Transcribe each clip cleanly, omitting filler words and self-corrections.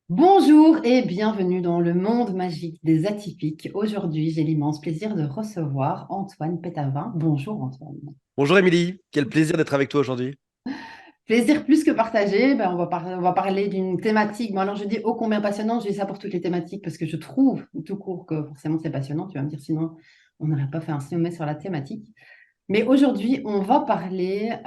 Bonjour et bienvenue dans le monde magique des atypiques. Aujourd'hui, j'ai l'immense plaisir de recevoir Antoine Pétavin. Bonjour Antoine. Bonjour Émilie, quel plaisir d'être avec toi aujourd'hui. Plaisir plus que partagé. On va parler d'une thématique. Bon, alors je dis ô combien passionnante, je dis ça pour toutes les thématiques parce que je trouve tout court que forcément c'est passionnant. Tu vas me dire sinon on n'aurait pas fait un sommet sur la thématique. Mais aujourd'hui, on va parler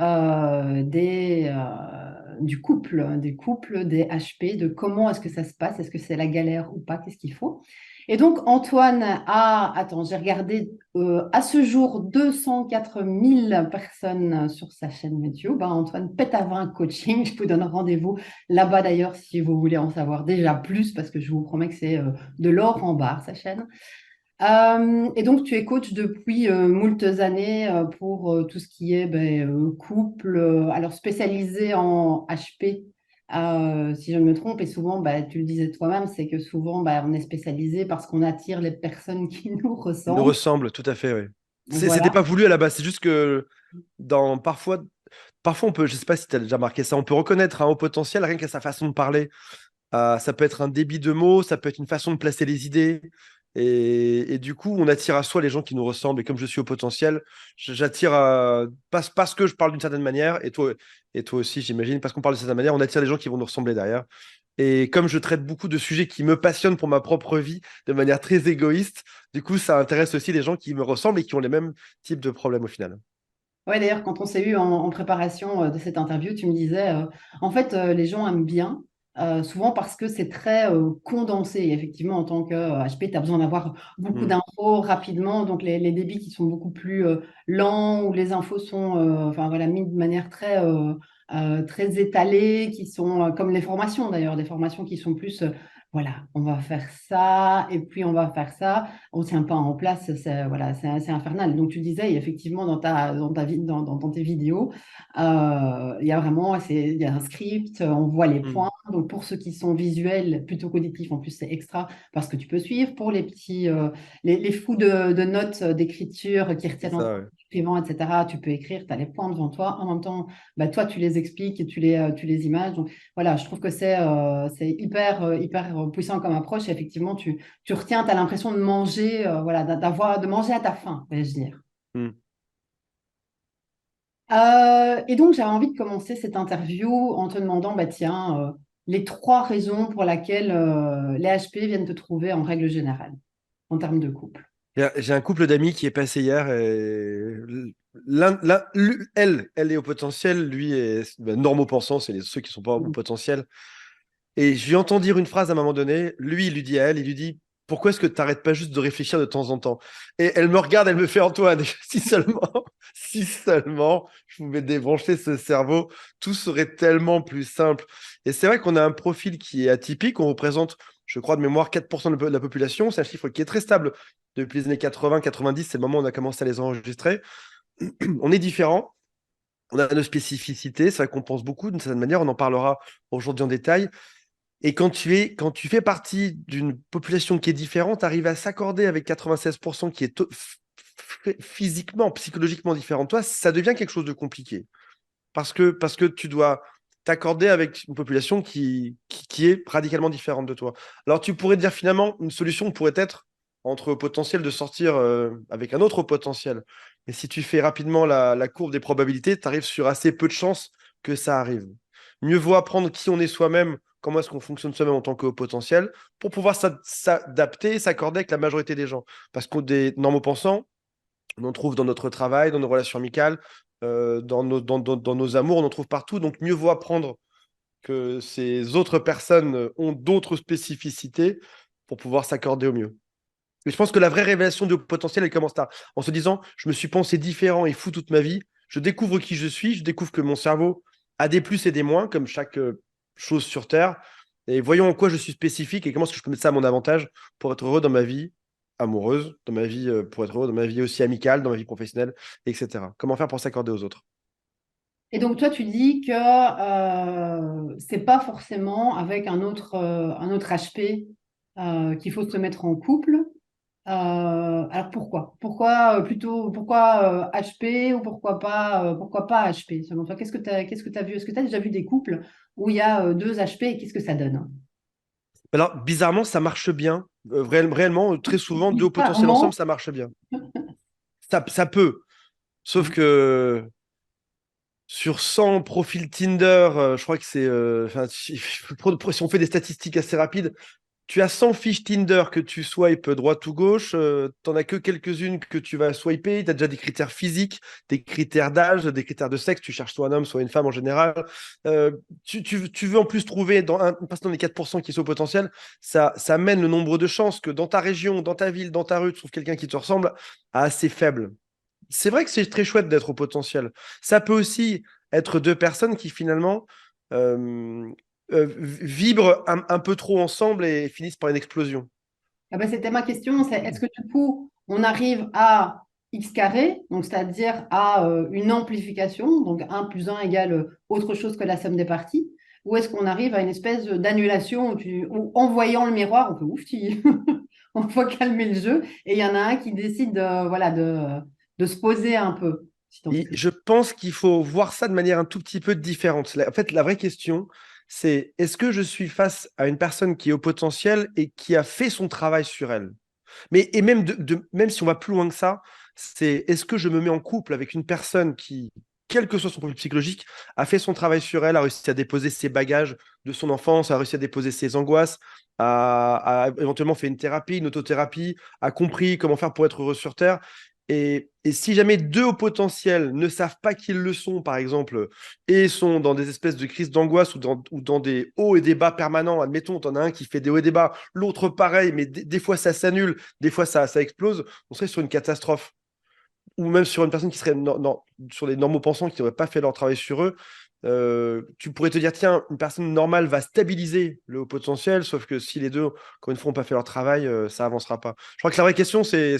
du couple, des couples, des HP, de comment est-ce que ça se passe, est-ce que c'est la galère ou pas, qu'est-ce qu'il faut. Et donc, Antoine attends, j'ai regardé à ce jour 204 000 personnes sur sa chaîne YouTube. Antoine Pétavin Coaching, je vous donne rendez-vous là-bas d'ailleurs si vous voulez en savoir déjà plus, parce que je vous promets que c'est de l'or en barre, sa chaîne. Et donc, tu es coach depuis moultes années pour tout ce qui est couple, alors spécialisé en HP, si je ne me trompe. Et souvent, tu le disais toi-même, c'est que souvent, on est spécialisé parce qu'on attire les personnes qui nous Il nous ressemblent. ressemble, tout à fait, oui. C'était Voilà. pas voulu à la base, c'est juste que parfois on peut, je sais pas si tu as déjà marqué ça, on peut reconnaître un haut potentiel rien qu'à sa façon de parler. Ça peut être un débit de mots, ça peut être une façon de placer les idées. Et du coup, on attire à soi les gens qui nous ressemblent. Et comme je suis au potentiel, j'attire parce que je parle d'une certaine manière, et toi aussi, j'imagine, parce qu'on parle d'une certaine manière, on attire les gens qui vont nous ressembler derrière. Et comme je traite beaucoup de sujets qui me passionnent pour ma propre vie de manière très égoïste, du coup, ça intéresse aussi les gens qui me ressemblent et qui ont les mêmes types de problèmes au final. Ouais, d'ailleurs, quand on s'est eu en préparation de cette interview, tu me disais, en fait, les gens aiment bien, souvent parce que c'est très condensé. Et effectivement, en tant que HP, tu as besoin d'avoir beaucoup Hmm. d'infos rapidement. Donc, les débits qui sont beaucoup plus lents, où les infos sont enfin, voilà, mises de manière très étalée, qui sont comme les formations d'ailleurs, des formations qui sont plus, voilà, on va faire ça, et puis on va faire ça. On ne tient pas en place, voilà, c'est infernal. Donc tu disais, effectivement, dans tes vidéos, il y a vraiment il y a un script, on voit les Hmm. points. Donc pour ceux qui sont visuels, plutôt qu'auditifs, en plus c'est extra parce que tu peux suivre. Pour les petits, les fous de notes d'écriture qui C'est retiennent en ça, ouais. écrivant, etc., tu peux écrire, tu as les points devant toi. En même temps, toi, tu les expliques et tu les images. Donc voilà, je trouve que c'est hyper puissant comme approche. Et effectivement, tu retiens, tu as l'impression de manger, voilà, de manger à ta faim, vais-je dire. Hmm. Et donc, j'avais envie de commencer cette interview en te demandant, tiens, les trois raisons pour lesquelles les HP viennent te trouver en règle générale, en termes de couple. J'ai un couple d'amis qui est passé hier et elle est au potentiel, lui est normopensant, c'est ceux qui sont pas au Mm. potentiel. Et je lui entends dire une phrase à un moment donné, lui, il lui dit à elle, il lui dit, pourquoi est-ce que tu n'arrêtes pas juste de réfléchir de temps en temps? Et elle me regarde, elle me fait, Antoine, si seulement, si seulement je pouvais débrancher ce cerveau, tout serait tellement plus simple. Et c'est vrai qu'on a un profil qui est atypique, on représente, je crois de mémoire, 4% de la population, c'est un chiffre qui est très stable depuis les années 80, 90, c'est le moment où on a commencé à les enregistrer. On est différents, on a nos spécificités, c'est vrai qu'on pense beaucoup d'une certaine manière, on en parlera aujourd'hui en détail. Et quand tu fais partie d'une population qui est différente, arrive à s'accorder avec 96% qui est physiquement, psychologiquement différent de toi, ça devient quelque chose de compliqué. Parce que tu dois t'accorder avec une population qui est radicalement différente de toi. Alors tu pourrais dire finalement, une solution pourrait être entre potentiel de sortir avec un autre potentiel. Mais si tu fais rapidement la courbe des probabilités, tu arrives sur assez peu de chances que ça arrive. Mieux vaut apprendre qui on est soi-même, comment est-ce qu'on fonctionne soi-même en tant que haut potentiel, pour pouvoir s'adapter, s'accorder avec la majorité des gens. Parce qu'on des normaux-pensants, on en trouve dans notre travail, dans nos relations amicales, dans nos amours, on en trouve partout. Donc, mieux vaut apprendre que ces autres personnes ont d'autres spécificités pour pouvoir s'accorder au mieux. Et je pense que la vraie révélation du potentiel, elle commence là, en se disant, je me suis pensé différent et fou toute ma vie, je découvre qui je suis, je découvre que mon cerveau a des plus et des moins, comme chaque chose sur Terre, Et voyons en quoi je suis spécifique et comment est-ce que je peux mettre ça à mon avantage pour être heureux dans ma vie amoureuse, dans ma vie, pour être heureux dans ma vie aussi amicale, dans ma vie professionnelle, etc. Comment faire pour s'accorder aux autres? Et donc, toi, tu dis que c'est pas forcément avec un autre HP qu'il faut se mettre en couple. Alors, pourquoi? Pourquoi plutôt pourquoi HP ou pourquoi pas HP? Selon toi, qu'est-ce que tu as vu? Est-ce que tu as déjà vu des couples où il y a deux HP et qu'est-ce que ça donne? Alors, bizarrement, ça marche bien. Réellement, très souvent, deux hauts potentiels ensemble, Bizarrement, ça marche bien. Ça peut. Sauf ouais. que sur 100 profils Tinder, je crois que c'est. Enfin, si on fait des statistiques assez rapides, tu as 100 fiches Tinder que tu swipes droite ou gauche, t'en as que quelques-unes que tu vas swiper, tu as déjà des critères physiques, des critères d'âge, des critères de sexe, tu cherches soit un homme, soit une femme en général. Tu veux en plus trouver dans une personne dans les 4% qui sont au potentiel, ça mène le nombre de chances que dans ta région, dans ta ville, dans ta rue, tu trouves quelqu'un qui te ressemble à assez faible. C'est vrai que c'est très chouette d'être au potentiel. Ça peut aussi être deux personnes qui finalement euh, vibrent un peu trop ensemble et finissent par une explosion. Ah ben, c'était ma question, c'est est-ce que du coup, on arrive à x carré, donc c'est-à-dire à une amplification, donc un plus un égale autre chose que la somme des parties, ou est-ce qu'on arrive à une espèce d'annulation où en voyant le miroir, on fait ouf, on va calmer le jeu, et il y en a un qui décide voilà, de se poser un peu. Si tant est Et que- je pense qu'il faut voir ça de manière un tout petit peu différente. En fait, la vraie question, c'est est-ce que je suis face à une personne qui est au potentiel et qui a fait son travail sur elle? Mais et même, même si on va plus loin que ça, c'est est-ce que je me mets en couple avec une personne qui, quel que soit son profil psychologique, a fait son travail sur elle, a réussi à déposer ses bagages de son enfance, a réussi à déposer ses angoisses, a éventuellement fait une thérapie, une autothérapie, a compris comment faire pour être heureux sur Terre. Et si jamais deux hauts potentiels ne savent pas qu'ils le sont, par exemple, et sont dans des espèces de crises d'angoisse ou dans des hauts et des bas permanents, admettons, t'en as un qui fait des hauts et des bas, l'autre pareil, mais des fois ça s'annule, des fois ça explose, on serait sur une catastrophe. Ou même sur une personne qui serait sur des normaux pensants qui n'auraient pas fait leur travail sur eux. Tu pourrais te dire, tiens, une personne normale va stabiliser le haut potentiel, sauf que si les deux, encore une fois, n'ont pas fait leur travail, ça avancera pas. Je crois que la vraie question, c'est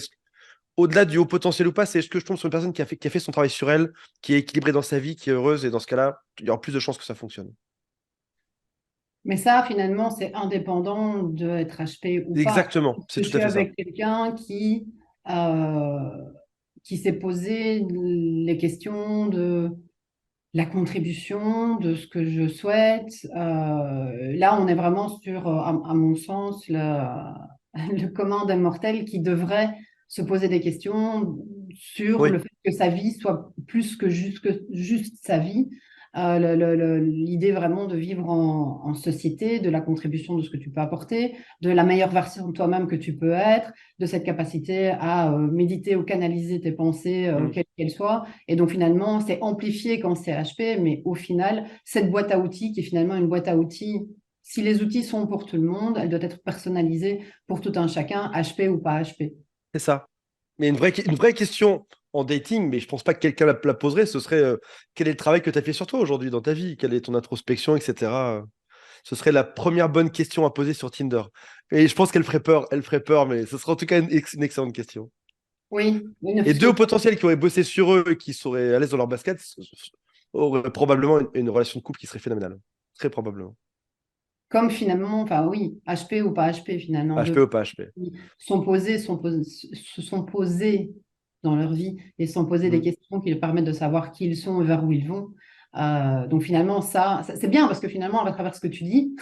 au-delà du haut potentiel ou pas, c'est est-ce que je tombe sur une personne qui a fait son travail sur elle, qui est équilibrée dans sa vie, qui est heureuse, et dans ce cas-là, il y aura plus de chances que ça fonctionne. Mais ça, finalement, c'est indépendant d'être HP ou pas. Exactement, c'est Je tout à suis fait ça. avec quelqu'un euh, qui s'est posé les questions de la contribution, de ce que je souhaite. Là, on est vraiment sur, à mon sens, le commun des mortels qui devrait se poser des questions sur Oui, le fait que sa vie soit plus que juste sa vie. L'idée vraiment de vivre en société, de la contribution de ce que tu peux apporter, de la meilleure version de toi-même que tu peux être, de cette capacité à méditer ou canaliser tes pensées, mm, quelles qu'elles soient. Et donc finalement, c'est amplifié quand c'est HP, mais au final, cette boîte à outils qui est finalement une boîte à outils, si les outils sont pour tout le monde, elle doit être personnalisée pour tout un chacun, HP ou pas HP. c'est ça. Mais une vraie question en dating, mais je pense pas que quelqu'un la poserait, ce serait quel est le travail que tu as fait sur toi aujourd'hui dans ta vie? Quelle est ton introspection, etc. Ce serait la première bonne question à poser sur Tinder. Et je pense qu'elle ferait peur, mais ce serait en tout cas une excellente question. Oui, oui, Et parce deux que au potentiel qui auraient bossé sur eux et qui seraient à l'aise dans leur basket auraient probablement une relation de couple qui serait phénoménale. Très probablement. comme finalement, enfin oui, HP ou pas HP finalement, HP deux ou pas HP. qui se sont posés dans leur vie et se sont posés des Mm. questions qui leur permettent de savoir qui ils sont et vers où ils vont. Donc finalement, c'est bien parce que finalement, à travers ce que tu dis,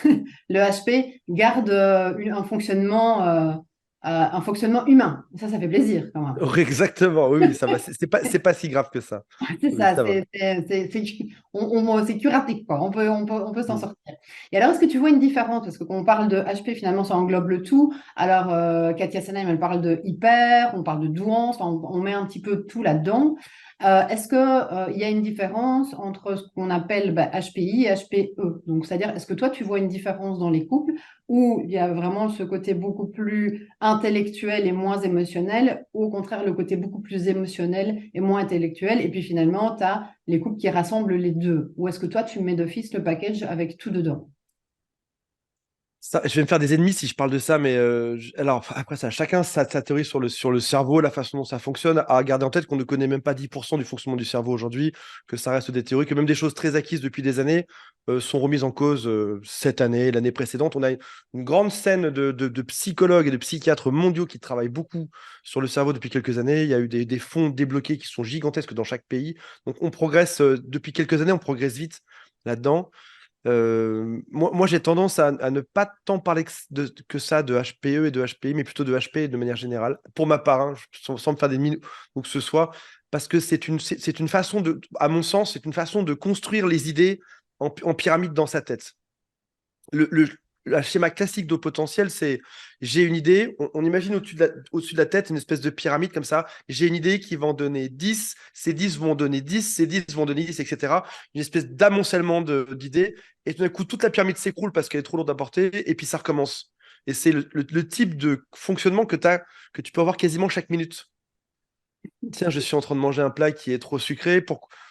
le HP garde un fonctionnement humain. Ça fait plaisir quand même. Exactement, oui, oui, ça va. C'est pas si grave que ça. C'est Oui, ça, ça va. c'est curatif, quoi. On peut s'en Mm. sortir. Et alors, est-ce que tu vois une différence? Parce que quand on parle de HP, finalement, ça englobe le tout. Alors, Katia Senheim, elle parle de hyper, on parle de douance, enfin, on met un petit peu tout là-dedans. Est-ce que, il y a une différence entre ce qu'on appelle HPI et HPE? Donc, c'est-à-dire, est-ce que toi, tu vois une différence dans les couples où il y a vraiment ce côté beaucoup plus intellectuel et moins émotionnel, ou au contraire le côté beaucoup plus émotionnel et moins intellectuel, et puis finalement, tu as les couples qui rassemblent les deux. Ou est-ce que toi, tu mets d'office le package avec tout dedans? Je vais me faire des ennemis si je parle de ça, mais alors après ça, chacun sa théorie sur le cerveau, la façon dont ça fonctionne, à garder en tête qu'on ne connaît même pas 10% du fonctionnement du cerveau aujourd'hui, que ça reste des théories, que même des choses très acquises depuis des années sont remises en cause cette année, l'année précédente. On a une grande scène de psychologues et de psychiatres mondiaux qui travaillent beaucoup sur le cerveau depuis quelques années. Il y a eu des fonds débloqués qui sont gigantesques dans chaque pays. Donc on progresse depuis quelques années, on progresse vite là-dedans. Moi, j'ai tendance à ne pas tant parler que ça de HPE et de HPI, mais plutôt de HP de manière générale, pour ma part, hein, sans me faire des mines ou que ce soit, parce que c'est une façon de, à mon sens, c'est une façon de construire les idées en pyramide dans sa tête. Le schéma classique d'eau potentiel, c'est j'ai une idée, on imagine au-dessus de la tête une espèce de pyramide comme ça. J'ai une idée qui va en donner 10, ces 10 vont donner 10, ces 10 vont donner 10, etc. Une espèce d'amoncellement d'idées. Et tout d'un coup, toute la pyramide s'écroule parce qu'elle est trop lourde à porter, et puis ça recommence. Et c'est le type de fonctionnement que tu peux avoir quasiment chaque minute. Tiens, je suis en train de manger un plat qui est trop sucré.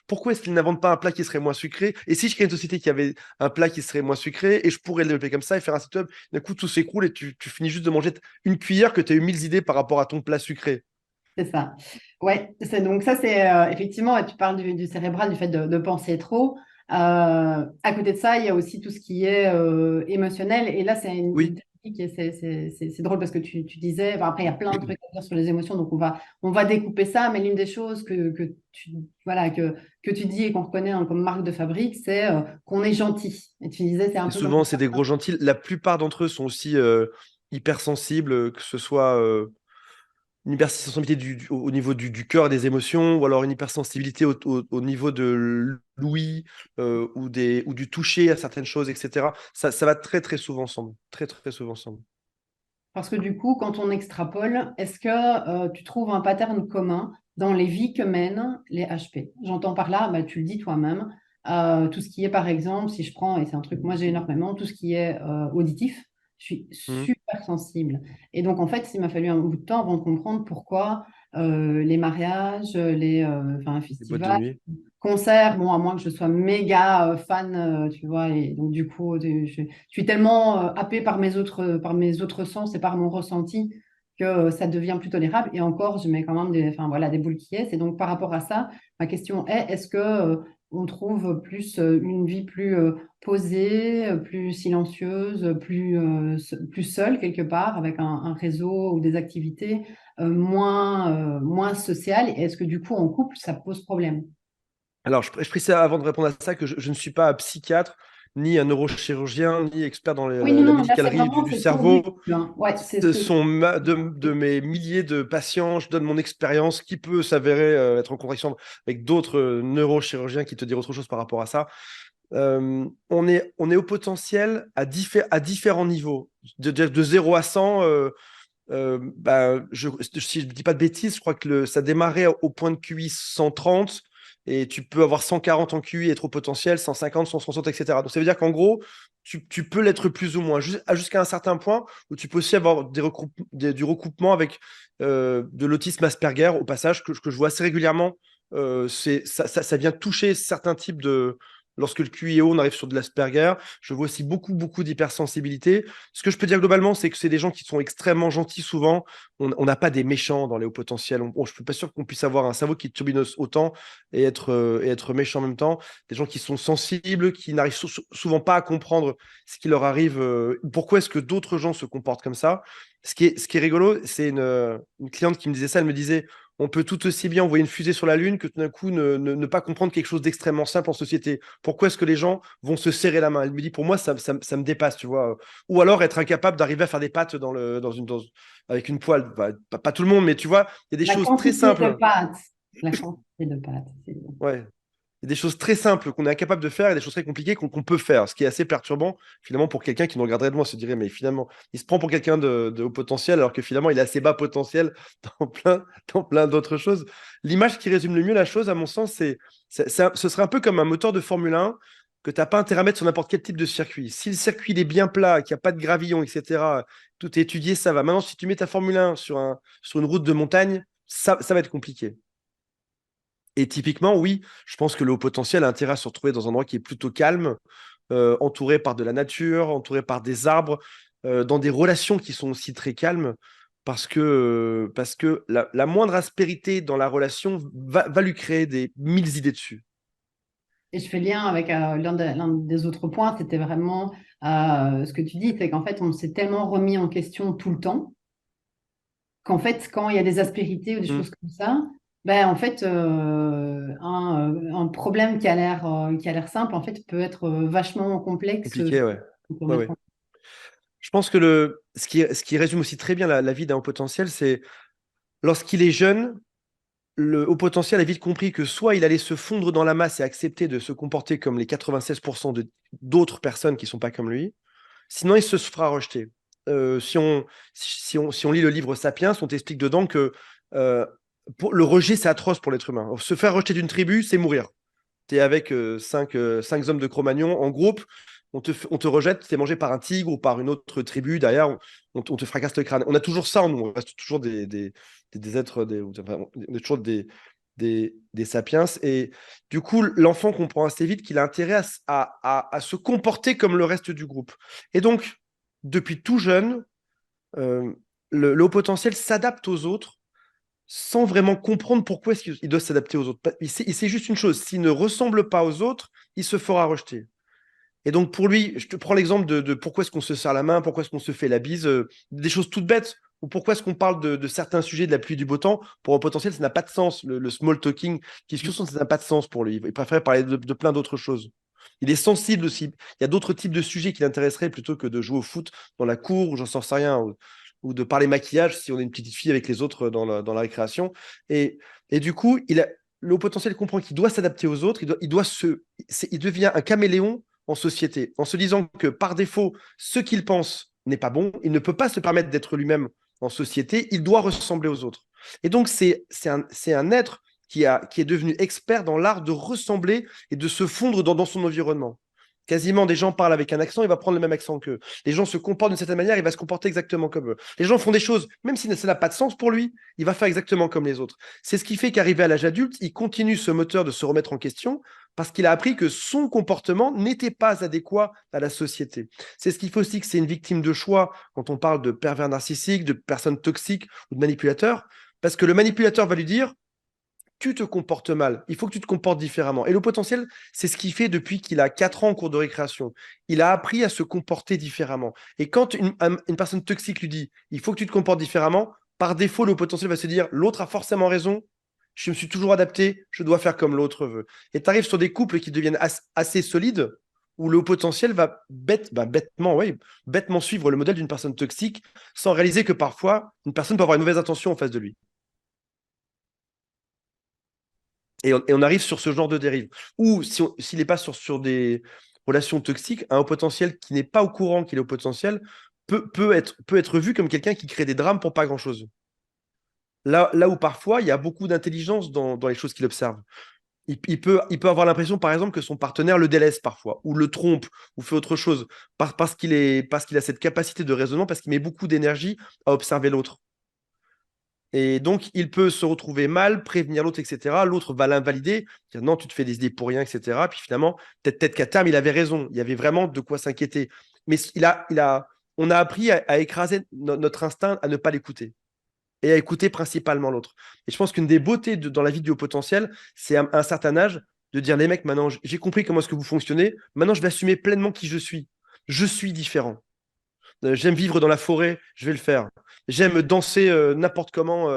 Pourquoi est-ce qu'ils n'inventent pas un plat qui serait moins sucré? Et si je crée une société qui avait un plat qui serait moins sucré, et je pourrais le développer comme ça et faire un site web, d'un coup, tout s'écroule et tu finis juste de manger une cuillère que tu as eu 1000 idées par rapport à ton plat sucré. C'est ça. Ouais, donc ça, c'est effectivement, tu parles du cérébral, du fait de penser trop. À côté de ça, il y a aussi tout ce qui est émotionnel. Et là, c'est une Oui, technique et c'est drôle parce que tu disais, enfin, après, il y a plein de trucs à dire sur les émotions, donc on va découper ça. Mais l'une des choses voilà, que tu dis et qu'on reconnaît hein, comme marque de fabrique, c'est qu'on est gentil. Et tu disais, c'est un et peu comme souvent, c'est des gros gentils. La plupart d'entre eux sont aussi hypersensibles, que ce soit une hypersensibilité au niveau du cœur et des émotions, ou alors une hypersensibilité au niveau de l'ouïe ou du toucher à certaines choses, etc. Ça va très très souvent ensemble. Très très souvent ensemble. Parce que du coup, quand on extrapole, est-ce que tu trouves un pattern commun dans les vies que mènent les HP? J'entends par là, bah, tu le dis toi-même, tout ce qui est, par exemple, si je prends, et c'est un truc, moi j'ai énormément, tout ce qui est auditif, je suis Mhm. super sensible. Et donc, en fait, il m'a fallu un bout de temps avant de comprendre pourquoi les mariages, enfin, Les boîtes de festivals, nuit. concert, bon, à moins que je sois méga fan, tu vois, et donc du coup, je suis tellement happée par mes autres sens et par mon ressenti que ça devient plus tolérable. Et encore, je mets quand même enfin, voilà, des boules qui est. Et donc, par rapport à ça, ma question est, est-ce que on trouve plus une vie plus posée, plus silencieuse, plus seule quelque part, avec un réseau ou des activités moins sociales? Et est-ce que du coup, en couple, ça pose problème? Alors, je précise avant de répondre à ça que je ne suis pas un psychiatre, ni un neurochirurgien, ni expert dans Oui, non, la non, là, c'est médicalerie vraiment, du c'est ton vécu, cerveau. hein. Ouais, c'est ce Ce que. sont de mes milliers de patients. Je donne mon expérience qui peut s'avérer être en contradiction avec d'autres neurochirurgiens qui te diront autre chose par rapport à ça. On est au potentiel à différents niveaux. De 0 à 100, bah, si je ne dis pas de bêtises, je crois que ça démarrait au point de QI 130 et tu peux avoir 140 en QI et être au potentiel, 150, 160, etc. Donc ça veut dire qu'en gros, tu peux l'être plus ou moins jusqu'à un certain point où tu peux aussi avoir du recoupement avec de l'autisme Asperger au passage que je vois assez régulièrement. Ça vient toucher certains types de. Lorsque le QI est haut, on arrive sur de l'Asperger. Je vois aussi beaucoup, beaucoup d'hypersensibilité. Ce que je peux dire globalement, c'est que c'est des gens qui sont extrêmement gentils souvent. On n'a pas des méchants dans les hauts potentiels. Je ne suis pas sûr qu'on puisse avoir un cerveau qui turbine autant et être méchant en même temps. Des gens qui sont sensibles, qui n'arrivent souvent pas à comprendre ce qui leur arrive. Pourquoi est-ce que d'autres gens se comportent comme ça? Ce qui est rigolo, c'est une cliente qui me disait ça. Elle me disait, on peut tout aussi bien envoyer une fusée sur la Lune que tout d'un coup ne pas comprendre quelque chose d'extrêmement simple en société. Pourquoi est-ce que les gens vont se serrer la main? Elle me dit, pour moi, ça me dépasse, tu vois. Ou alors être incapable d'arriver à faire des pâtes avec une poêle. Bah, pas tout le monde, mais tu vois, il y a des La choses très quantité de simples. pâtes. La quantité de pâtes. Ouais. Il y a des choses très simples qu'on est incapable de faire et des choses très compliquées qu'on peut faire, ce qui est assez perturbant finalement pour quelqu'un qui nous regarderait de moi, se dirait, mais finalement, il se prend pour quelqu'un de haut potentiel alors que finalement, il a assez bas potentiel dans plein d'autres choses. L'image qui résume le mieux la chose, à mon sens, ce serait un peu comme un moteur de Formule 1 que tu n'as pas intérêt à mettre sur n'importe quel type de circuit. Si le circuit il est bien plat, qu'il n'y a pas de gravillon, etc., tout est étudié, ça va. Maintenant, si tu mets ta Formule 1 sur une route de montagne, ça va être compliqué. Et typiquement, oui, je pense que le haut potentiel a intérêt à se retrouver dans un endroit qui est plutôt calme, entouré par de la nature, entouré par des arbres, dans des relations qui sont aussi très calmes, parce que la moindre aspérité dans la relation va lui créer des mille idées dessus. Et je fais lien avec l'un des autres points, c'était vraiment ce que tu dis, c'est qu'en fait, on s'est tellement remis en question tout le temps qu'en fait, quand il y a des aspérités ou des Hmm. choses comme ça, ben, en fait, un problème qui a l'air simple, en fait, peut être vachement complexe. Compliqué, ouais. On peut Ouais, mettre ouais. Je pense que ce qui résume aussi très bien la vie d'un haut potentiel, c'est lorsqu'il est jeune, le haut potentiel a vite compris que soit il allait se fondre dans la masse et accepter de se comporter comme les 96% d'autres personnes qui sont pas comme lui, sinon il se fera rejeter. Si on lit le livre Sapiens, on t'explique dedans que le rejet, c'est atroce pour l'être humain. Se faire rejeter d'une tribu, c'est mourir. Tu es avec cinq hommes de Cro-Magnon en groupe, on te rejette, tu es mangé par un tigre ou par une autre tribu, derrière, on te fracasse le crâne. On a toujours ça en nous, on reste toujours des êtres, enfin, on est toujours des sapiens. Et du coup, l'enfant comprend assez vite qu'il a intérêt à se comporter comme le reste du groupe. Et donc, depuis tout jeune, euh, le haut potentiel s'adapte aux autres sans vraiment comprendre pourquoi est-ce qu'il doit s'adapter aux autres. Il sait juste une chose, s'il ne ressemble pas aux autres, il se fera rejeter. Et donc pour lui, je te prends l'exemple de pourquoi est-ce qu'on se serre la main, pourquoi est-ce qu'on se fait la bise, des choses toutes bêtes, ou pourquoi est-ce qu'on parle de certains sujets de la pluie du beau temps. Pour un potentiel, ça n'a pas de sens. Le small talking, discussion, ça n'a pas de sens pour lui. Il préfère parler de plein d'autres choses. Il est sensible aussi. Il y a d'autres types de sujets qui l'intéresseraient plutôt que de jouer au foot dans la cour, ou j'en sais rien, ou de parler maquillage si on est une petite fille avec les autres dans la récréation. Et du coup, le haut potentiel comprend qu'il doit s'adapter aux autres, il devient un caméléon en société, en se disant que par défaut, ce qu'il pense n'est pas bon, il ne peut pas se permettre d'être lui-même en société, il doit ressembler aux autres. Et donc, c'est un être qui est devenu expert dans l'art de ressembler et de se fondre dans son environnement. Quasiment, des gens parlent avec un accent, il va prendre le même accent qu'eux. Les gens se comportent d'une certaine manière, il va se comporter exactement comme eux. Les gens font des choses, même si ça n'a pas de sens pour lui, il va faire exactement comme les autres. C'est ce qui fait qu'arrivé à l'âge adulte, il continue ce moteur de se remettre en question parce qu'il a appris que son comportement n'était pas adéquat à la société. C'est ce qui fait aussi que c'est une victime de choix quand on parle de pervers narcissiques, de personnes toxiques ou de manipulateurs, parce que le manipulateur va lui dire tu te comportes mal, il faut que tu te comportes différemment. Et le potentiel, c'est ce qu'il fait depuis qu'il a 4 ans en cours de récréation. Il a appris à se comporter différemment. Et quand une personne toxique lui dit, il faut que tu te comportes différemment, par défaut, le potentiel va se dire, l'autre a forcément raison, je me suis toujours adapté, je dois faire comme l'autre veut. Et tu arrives sur des couples qui deviennent assez solides, où le haut potentiel va bêtement suivre le modèle d'une personne toxique, sans réaliser que parfois, une personne peut avoir une mauvaise intention en face de lui. Et on arrive sur ce genre de dérive. Ou s'il n'est pas sur des relations toxiques, un haut potentiel qui n'est pas au courant qu'il est au potentiel peut être vu comme quelqu'un qui crée des drames pour pas grand-chose. Là où parfois, il y a beaucoup d'intelligence dans les choses qu'il observe. Il peut avoir l'impression, par exemple, que son partenaire le délaisse parfois, ou le trompe, ou fait autre chose, parce qu'il a cette capacité de raisonnement, parce qu'il met beaucoup d'énergie à observer l'autre. Et donc, il peut se retrouver mal, prévenir l'autre, etc. L'autre va l'invalider, dire non, tu te fais des idées pour rien, etc. Puis finalement, peut-être qu'à terme, il avait raison. Il y avait vraiment de quoi s'inquiéter. Mais on a appris à écraser notre instinct à ne pas l'écouter et à écouter principalement l'autre. Et je pense qu'une des beautés dans la vie du haut potentiel, c'est à un certain âge de dire les mecs, maintenant, j'ai compris comment est-ce que vous fonctionnez. Maintenant, je vais assumer pleinement qui je suis. Je suis différent. J'aime vivre dans la forêt, je vais le faire. J'aime danser n'importe comment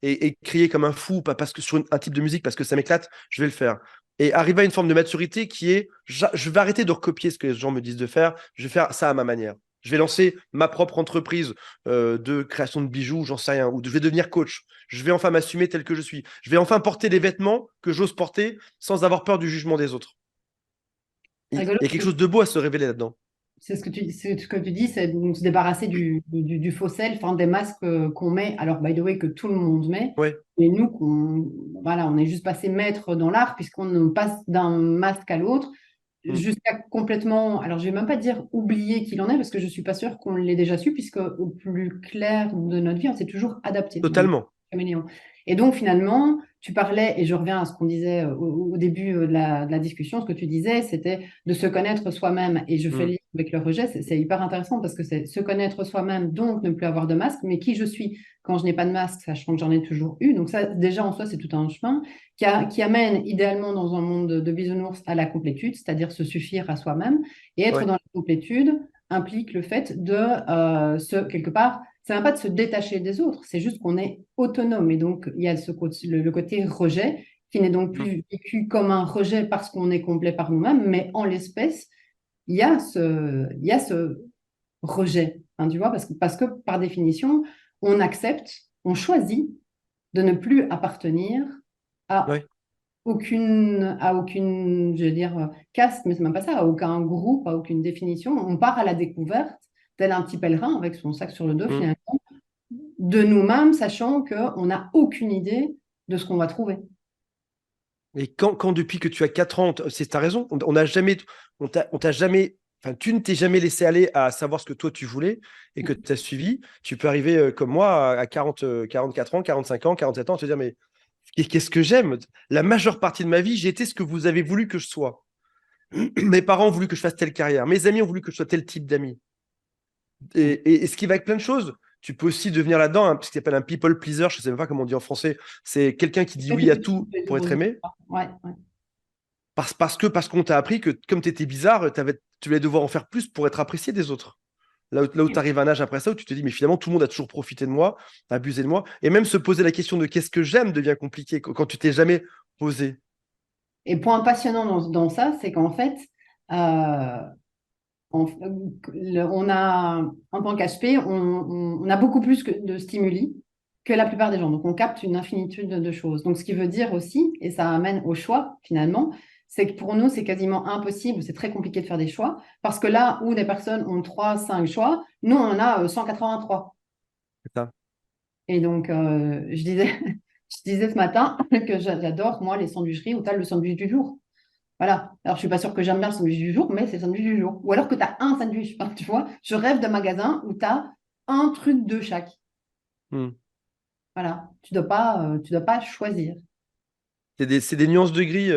et crier comme un fou parce que sur un type de musique parce que ça m'éclate, je vais le faire. Et arriver à une forme de maturité qui est, je vais arrêter de recopier ce que les gens me disent de faire, je vais faire ça à ma manière. Je vais lancer ma propre entreprise de création de bijoux, j'en sais rien, ou je vais devenir coach. Je vais enfin m'assumer tel que je suis. Je vais enfin porter des vêtements que j'ose porter sans avoir peur du jugement des autres. Il Rigolo, y a quelque chose de beau à se révéler là-dedans. c'est ce que tu dis, c'est donc se débarrasser du faux self, hein, des masques qu'on met, alors by the way, que tout le monde met, Ouais. et nous, voilà, on est juste passé maître dans l'art, puisqu'on passe d'un masque à l'autre, Mm. jusqu'à complètement, alors je vais même pas dire oublier qui l'on est, parce que je suis pas sûre qu'on l'ait déjà su, puisque au plus clair de notre vie, on s'est toujours adapté, on est Totalement. caméléon. Et donc finalement, tu parlais, et je reviens à ce qu'on disait au début de la discussion, ce que tu disais, c'était de se connaître soi-même. Et je fais le Mm. lien avec le rejet, c'est hyper intéressant parce que c'est se connaître soi-même, donc ne plus avoir de masque, mais qui je suis quand je n'ai pas de masque, sachant que j'en ai toujours eu. Donc ça, déjà en soi, c'est tout un chemin qui amène idéalement dans un monde de bisounours à la complétude, c'est-à-dire se suffire à soi-même. Et être Ouais. dans la complétude implique le fait de quelque part, c'est même pas de se détacher des autres, c'est juste qu'on est autonome. Et donc, il y a le côté rejet qui n'est donc Mm. plus vécu comme un rejet parce qu'on est complet par nous-mêmes, mais en l'espèce, il y a ce rejet, hein, tu vois, parce que par définition, on accepte, on choisit de ne plus appartenir à Ouais. je veux dire, caste, mais c'est même pas ça, à aucun groupe, à aucune définition. On part à la découverte, tel un petit pèlerin avec son sac sur le dos, Mm. finalement, de nous-mêmes, sachant qu'on n'a aucune idée de ce qu'on va trouver. Et quand depuis que tu as 4 ans, c'est ta raison, on n'a jamais, on t'a jamais, enfin, tu ne t'es jamais laissé aller à savoir ce que toi tu voulais et que tu as suivi. Tu peux arriver comme moi à 40, 44 ans, 45 ans, 47 ans, te dire, mais qu'est-ce que j'aime? La majeure partie de ma vie, j'ai été ce que vous avez voulu que je sois. Mes parents ont voulu que je fasse telle carrière. Mes amis ont voulu que je sois tel type d'ami. Et ce qui va avec plein de choses. Tu peux aussi devenir là-dedans, ce qui s'appelle un people pleaser. Je ne sais même pas comment on dit en français. C'est quelqu'un qui dit oui à tout pour être aimé. Ouais, ouais. Parce qu'on t'a appris que comme tu étais bizarre, tu allais devoir en faire plus pour être apprécié des autres. Là où tu arrives à un âge après ça, où tu te dis, mais finalement, tout le monde a toujours profité de moi, abusé de moi. Et même se poser la question de qu'est-ce que j'aime devient compliqué quand tu t'es jamais posé. Et point passionnant dans ça, c'est qu'en fait, euh, on a, en tant qu'HP, on a beaucoup plus de stimuli que la plupart des gens. Donc, on capte une infinitude de choses. Donc, ce qui veut dire aussi, et ça amène au choix finalement, c'est que pour nous, c'est quasiment impossible, c'est très compliqué de faire des choix, parce que là où des personnes ont 3, 5 choix, nous, on en a 183. C'est ça. Et donc, je disais ce matin que j'adore, moi, les sandwicheries où tu as le sandwich du jour. Voilà. Alors, je suis pas sûre que j'aime bien le sandwich du jour, mais c'est le sandwich du jour. Ou alors que tu as un sandwich, hein, tu vois. Je rêve d'un magasin où tu as un truc de chaque. Hmm. Voilà. Tu dois pas choisir. C'est des nuances de gris.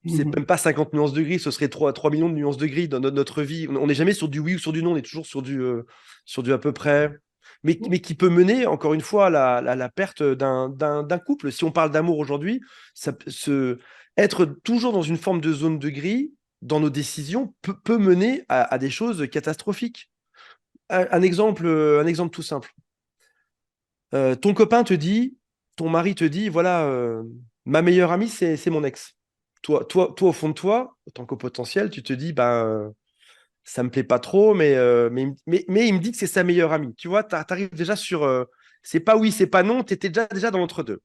C'est Mhm. même pas 50 nuances de gris, ce serait 3 millions de nuances de gris dans notre vie. On n'est jamais sur du oui ou sur du non, on est toujours sur du à peu près. Mais qui peut mener, encore une fois, à la perte d'un couple. Si on parle d'amour aujourd'hui, être toujours dans une forme de zone de gris dans nos décisions peut mener à des choses catastrophiques. Un exemple tout simple. Ton copain te dit, ton mari te dit, voilà, ma meilleure amie, c'est mon ex. Toi, au fond de toi, en tant qu'au potentiel, tu te dis, ben, ça me plaît pas trop, mais il me dit que c'est sa meilleure amie. Tu vois, tu arrives déjà sur, c'est pas oui, c'est pas non, tu étais déjà dans l'entre-deux.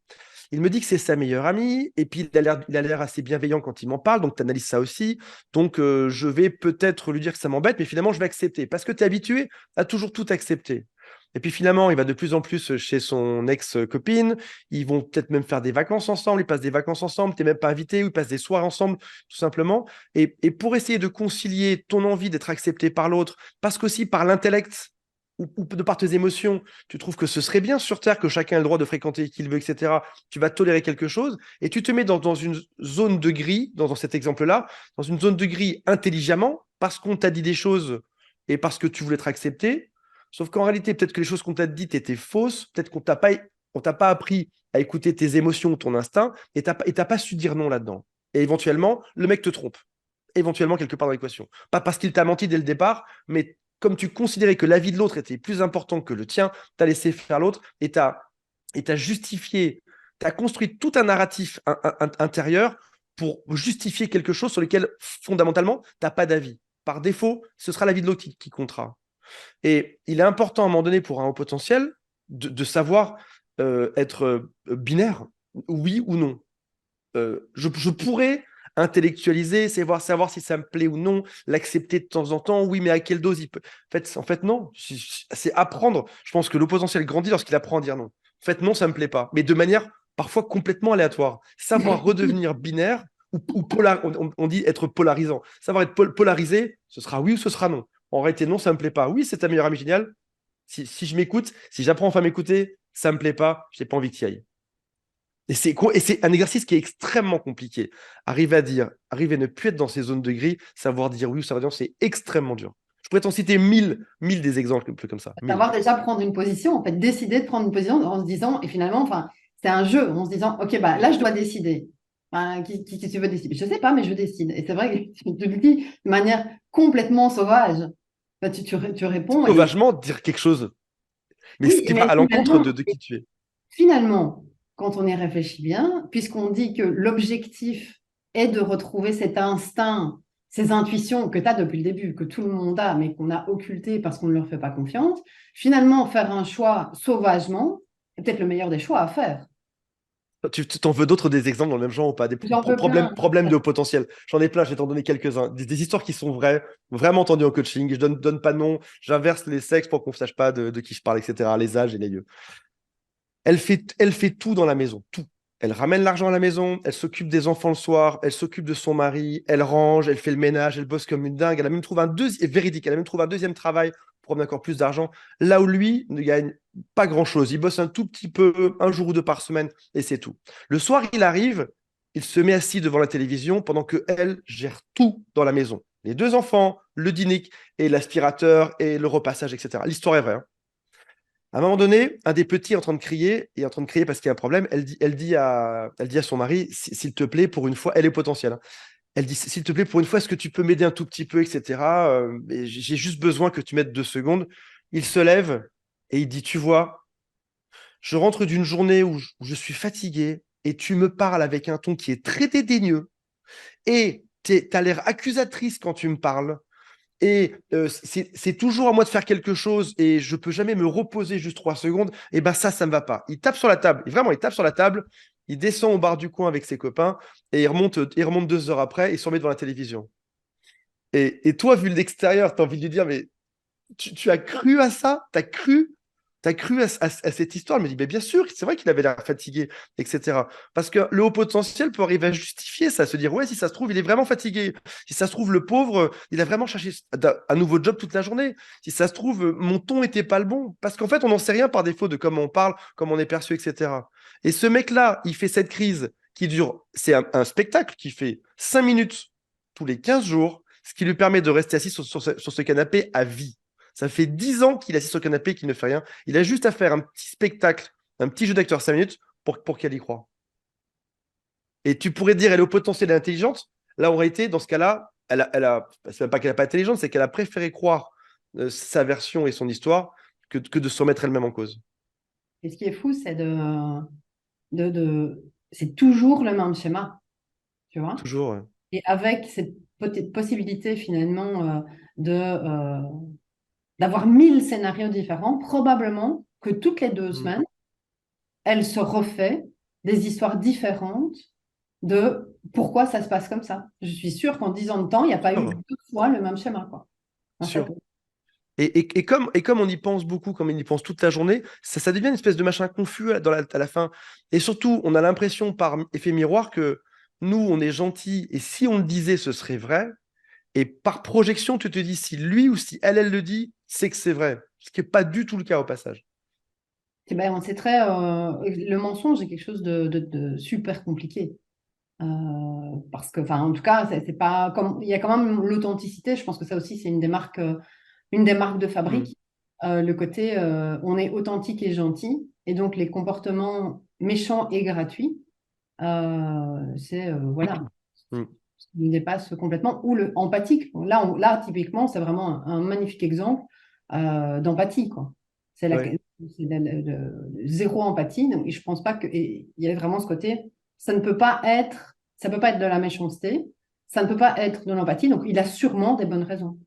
Il me dit que c'est sa meilleure amie, et puis il a l'air assez bienveillant quand il m'en parle, donc tu analyses ça aussi. Donc, je vais peut-être lui dire que ça m'embête, mais finalement, je vais accepter, parce que tu es habitué à toujours tout accepter. Et puis finalement, il va de plus en plus chez son ex-copine. Ils vont peut-être même faire des vacances ensemble. Ils passent des vacances ensemble. Tu n'es même pas invité ou ils passent des soirs ensemble, tout simplement. Et pour essayer de concilier ton envie d'être accepté par l'autre, parce qu'aussi par l'intellect ou de par tes émotions, tu trouves que ce serait bien sur Terre que chacun ait le droit de fréquenter qui il veut, etc. Tu vas tolérer quelque chose et tu te mets dans une zone de gris, dans cet exemple-là, dans une zone de gris intelligemment, parce qu'on t'a dit des choses et parce que tu voulais être accepté. Sauf qu'en réalité, peut-être que les choses qu'on t'a dites étaient fausses, peut-être qu'on t'a pas appris à écouter tes émotions, ton instinct, et t'as pas su dire non là-dedans. Et éventuellement, le mec te trompe. Éventuellement, quelque part dans l'équation. Pas parce qu'il t'a menti dès le départ, mais comme tu considérais que l'avis de l'autre était plus important que le tien, tu as laissé faire l'autre et t'as justifié, tu as construit tout un narratif intérieur pour justifier quelque chose sur lequel, fondamentalement, tu n'as pas d'avis. Par défaut, ce sera l'avis de l'autre qui comptera. Et il est important à un moment donné pour un haut potentiel de savoir être binaire, oui ou non. Je pourrais intellectualiser, savoir si ça me plaît ou non, l'accepter de temps en temps, oui, mais à quelle dose il peut. En fait non. C'est apprendre. Je pense que le potentiel grandit lorsqu'il apprend à dire non. En fait, non, ça me plaît pas. Mais de manière parfois complètement aléatoire. Savoir redevenir binaire ou on dit être polarisant. Savoir être polarisé, ce sera oui ou ce sera non. En réalité, non, ça me plaît pas. Oui, c'est ta meilleure amie géniale. Si je m'écoute, si j'apprends enfin à m'écouter, ça me plaît pas, j'ai pas envie que tu y ailles. Et c'est un exercice qui est extrêmement compliqué. Arriver à ne plus être dans ces zones de gris, savoir dire oui ou savoir dire non, c'est extrêmement dur. Je pourrais t'en citer mille des exemples un peu comme ça. 1000. Savoir déjà prendre une position, en fait, décider de prendre une position en se disant, et finalement, enfin, c'est un jeu, en se disant, OK, bah, là, je dois décider. Enfin, qui tu veux décider? Je ne sais pas, mais je décide. Et c'est vrai que tu te le dis de manière complètement sauvage. Bah, tu réponds et Sauvagement, dire quelque chose, mais ce oui, qui va mais à l'encontre de qui tu es. finalement, quand on y réfléchit bien, puisqu'on dit que l'objectif est de retrouver cet instinct, ces intuitions que tu as depuis le début, que tout le monde a, mais qu'on a occulté parce qu'on ne leur fait pas confiance, finalement, faire un choix sauvagement est peut-être le meilleur des choix à faire. Tu t'en veux d'autres des exemples dans le même genre ou pas? Des J'en veux problèmes, plein. problèmes de haut potentiel. J'en ai plein, je vais t'en donner quelques-uns. Des histoires qui sont vraies, vraiment entendues en coaching. Je donne pas de nom, j'inverse les sexes pour qu'on ne sache pas de qui je parle, etc. Les âges et les lieux. Elle fait tout dans la maison, tout. Elle ramène l'argent à la maison, elle s'occupe des enfants le soir, elle s'occupe de son mari, elle range, elle fait le ménage, elle bosse comme une dingue. Elle a même trouvé véridique, elle a même trouvé un deuxième travail pour amener encore plus d'argent. Là où lui ne gagne pas grand-chose. Il bosse un tout petit peu, un jour ou deux par semaine, et c'est tout. Le soir, il arrive, il se met assis devant la télévision pendant que elle gère tout dans la maison. Les deux enfants, le dîner et l'aspirateur et le repassage, etc. L'histoire est vraie, hein. À un moment donné, un des petits est en train de crier, et en train de crier parce qu'il y a un problème. Elle dit à son mari, s'il te plaît, pour une fois, elle est potentielle, hein. Elle dit, s'il te plaît, pour une fois, est-ce que tu peux m'aider un tout petit peu, etc. J'ai juste besoin que tu m'aides 2 secondes. Il se lève et il dit, tu vois, je rentre d'une journée où je suis fatigué et tu me parles avec un ton qui est très dédaigneux et tu as l'air accusatrice quand tu me parles. Et c'est toujours à moi de faire quelque chose et je peux jamais me reposer juste 3 secondes. Et ben ça me va pas. Il tape sur la table. Et vraiment, il tape sur la table. Il descend au bar du coin avec ses copains et il remonte 2 heures après et s'en met devant la télévision. Et toi, vu de l'extérieur, tu as envie de lui dire, mais tu as cru à ça? T'as cru à cette histoire? Elle me dit, mais bien sûr, c'est vrai qu'il avait l'air fatigué, etc. Parce que le haut potentiel peut arriver à justifier ça, se dire, ouais, si ça se trouve, il est vraiment fatigué. Si ça se trouve, le pauvre, il a vraiment cherché un nouveau job toute la journée. Si ça se trouve, mon ton était pas le bon. Parce qu'en fait, on n'en sait rien par défaut de comment on parle, comment on est perçu, etc. Et ce mec-là, il fait cette crise qui dure, c'est un spectacle qui fait 5 minutes tous les 15 jours, ce qui lui permet de rester assis sur ce canapé à vie. Ça fait 10 ans qu'il est assis sur le canapé et qu'il ne fait rien. Il a juste à faire un petit spectacle, un petit jeu d'acteur 5 minutes pour qu'elle y croie. Et tu pourrais dire, elle est au potentiel intelligente. Là, en réalité, dans ce cas-là, c'est même pas qu'elle n'a pas intelligente, c'est qu'elle a préféré croire sa version et son histoire que de se remettre elle-même en cause. Et ce qui est fou, c'est c'est toujours le même schéma, tu vois. Toujours, ouais. Et avec cette possibilité finalement d'avoir 1000 scénarios différents, probablement que toutes les deux Mm. semaines, elle se refait des histoires différentes de pourquoi ça se passe comme ça. Je suis sûre qu'en 10 ans de temps, il n'y a pas eu Sûr, 2 fois le même schéma, quoi. En fait, sûr. Et comme on y pense beaucoup, comme on y pense toute la journée, ça devient une espèce de machin confus à la fin. Et surtout, on a l'impression par effet miroir que nous, on est gentil, et si on le disait, ce serait vrai. Et par projection, tu te dis, si lui ou si elle le dit, c'est que c'est vrai. Ce qui n'est pas du tout le cas au passage. ben, c'est très, le mensonge est quelque chose de super compliqué. Parce que, enfin, en tout cas, c'est pas comme, il y a quand même l'authenticité. Je pense que ça aussi, c'est une des marques de Mm. fabrique. Le côté, on est authentique et gentil, et donc les comportements méchants et gratuits, voilà, Mm. ce qui nous dépasse complètement. Ou le empathique. Là, typiquement, c'est vraiment un magnifique exemple d'empathie, quoi. Ouais. C'est zéro empathie. Donc, et je pense pas que, et il y a vraiment ce côté, ça peut pas être de la méchanceté, ça ne peut pas être de l'empathie. Donc, il a sûrement des bonnes raisons.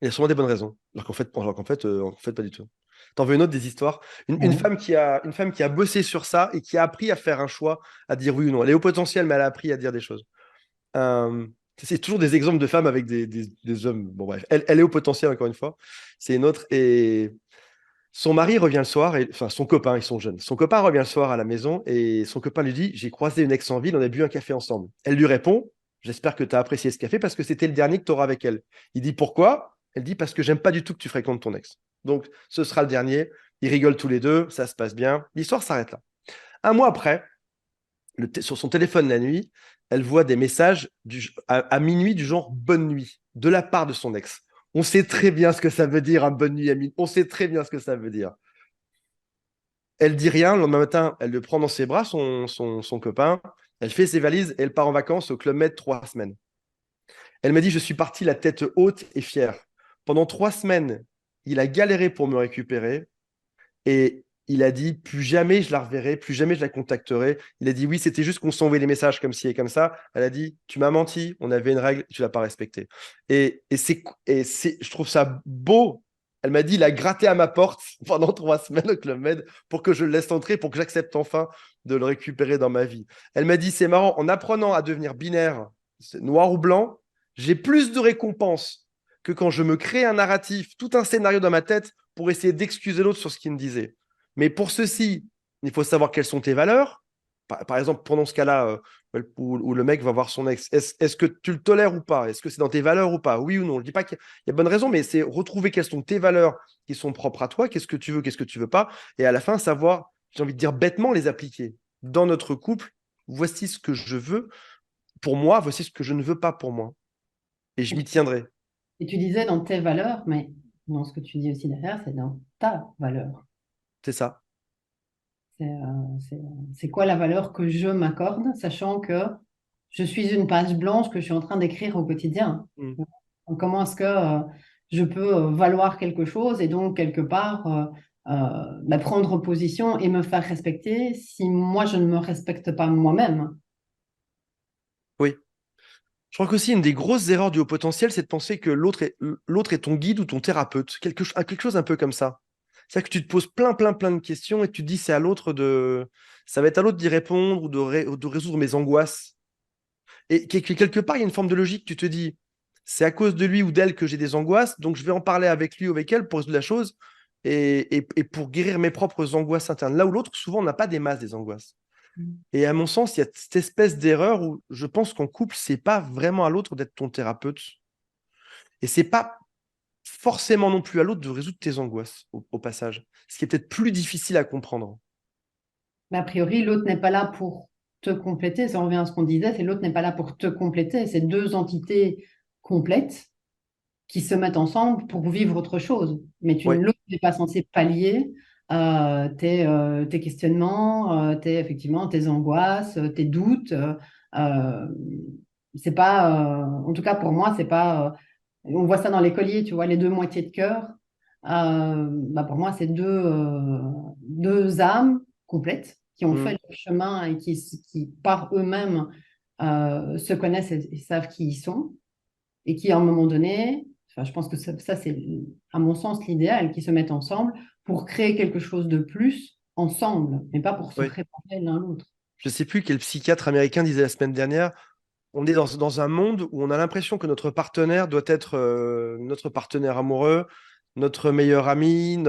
Il y a sûrement des bonnes raisons. Alors qu'en fait, pas du tout. T'en veux une autre des histoires? Une Ouais. femme qui a bossé sur ça et qui a appris à faire un choix, à dire oui ou non. Elle est au potentiel, mais elle a appris à dire des choses. Euh, c'est toujours des exemples de femmes avec des hommes. Bon, bref. Elle est au potentiel, encore une fois. C'est une autre. Et son mari revient le soir, enfin son copain, ils sont jeunes. Son copain revient le soir à la maison et son copain lui dit, j'ai croisé une ex en ville, on a bu un café ensemble. Elle lui répond, j'espère que tu as apprécié ce café parce que c'était le dernier que tu auras avec elle. Il dit, pourquoi? Elle dit, parce que j'aime pas du tout que tu fréquentes ton ex. Donc ce sera le dernier. Ils rigolent tous les deux, ça se passe bien. L'histoire s'arrête là. Un mois après, sur son téléphone la nuit, elle voit des messages à minuit du genre bonne nuit de la part de son ex. On sait très bien ce que ça veut dire, un bonne nuit à minuit. On sait très bien ce que ça veut dire. Elle dit rien. Le lendemain matin, elle le prend dans ses bras, son copain. Elle fait ses valises et elle part en vacances au Club Med 3 semaines. Elle m'a dit, je suis partie la tête haute et fière. Pendant 3 semaines, il a galéré pour me récupérer. Et il a dit, plus jamais je la reverrai, plus jamais je la contacterai. Il a dit, oui, c'était juste qu'on s'envoyait les messages comme ci et comme ça. Elle a dit, tu m'as menti, on avait une règle, tu l'as pas respectée. Je trouve ça beau. Elle m'a dit, il a gratté à ma porte pendant 3 semaines au Club Med pour que je le laisse entrer, pour que j'accepte enfin de le récupérer dans ma vie. Elle m'a dit, c'est marrant, en apprenant à devenir binaire, noir ou blanc, j'ai plus de récompenses que quand je me crée un narratif, tout un scénario dans ma tête pour essayer d'excuser l'autre sur ce qu'il me disait. Mais pour ceci, il faut savoir quelles sont tes valeurs. Par exemple, pendant ce cas-là, où le mec va voir son ex, est-ce que tu le tolères ou pas? Est-ce que c'est dans tes valeurs ou pas? Oui ou non? Je ne dis pas qu'il y a bonne raison, mais c'est retrouver quelles sont tes valeurs qui sont propres à toi, qu'est-ce que tu veux, qu'est-ce que tu veux pas, et à la fin, savoir, j'ai envie de dire bêtement, les appliquer. Dans notre couple, voici ce que je veux pour moi, voici ce que je ne veux pas pour moi. Et je m'y tiendrai. Et tu disais dans tes valeurs, mais dans ce que tu dis aussi derrière, c'est dans ta valeur. C'est ça. C'est quoi la valeur que je m'accorde, sachant que je suis une page blanche que je suis en train d'écrire au quotidien. Mm. Donc, comment est-ce que je peux valoir quelque chose et donc quelque part prendre position et me faire respecter si moi je ne me respecte pas moi-même? Oui. Je crois qu'aussi, une des grosses erreurs du haut potentiel, c'est de penser que l'autre est ton guide ou ton thérapeute. Quelque chose un peu comme ça. C'est-à-dire que tu te poses plein de questions et tu te dis, c'est à l'autre de. Ça va être à l'autre d'y répondre ou de résoudre mes angoisses. Et quelque part, il y a une forme de logique. Tu te dis, c'est à cause de lui ou d'elle que j'ai des angoisses, donc je vais en parler avec lui ou avec elle pour résoudre la chose et pour guérir mes propres angoisses internes. Là où l'autre, souvent, on n'a pas des masses des angoisses. Et à mon sens, il y a cette espèce d'erreur où je pense qu'en couple, c'est pas vraiment à l'autre d'être ton thérapeute. Et c'est pas forcément non plus à l'autre de résoudre tes angoisses au passage. Ce qui est peut-être plus difficile à comprendre. Mais a priori, l'autre n'est pas là pour te compléter. Ça revient à ce qu'on disait, c'est l'autre n'est pas là pour te compléter. C'est deux entités complètes qui se mettent ensemble pour vivre autre chose. Mais Ouais. l'autre n'est pas censé pallier tes questionnements, effectivement, tes angoisses, tes doutes. Euh, c'est pas, en tout cas pour moi, c'est pas. On voit ça dans les colliers, tu vois, les deux moitiés de cœur. Pour moi, c'est deux âmes complètes qui ont fait Mm. le chemin et qui par eux-mêmes, se connaissent et savent qui ils sont et qui, à un moment donné, enfin, je pense que ça c'est, à mon sens, l'idéal, qui se mettent ensemble pour créer quelque chose de plus ensemble, mais pas pour se Ouais. réparer l'un l'autre. Je sais plus quel psychiatre américain disait la semaine dernière, on est dans un monde où on a l'impression que notre partenaire doit être notre partenaire amoureux, notre meilleur ami,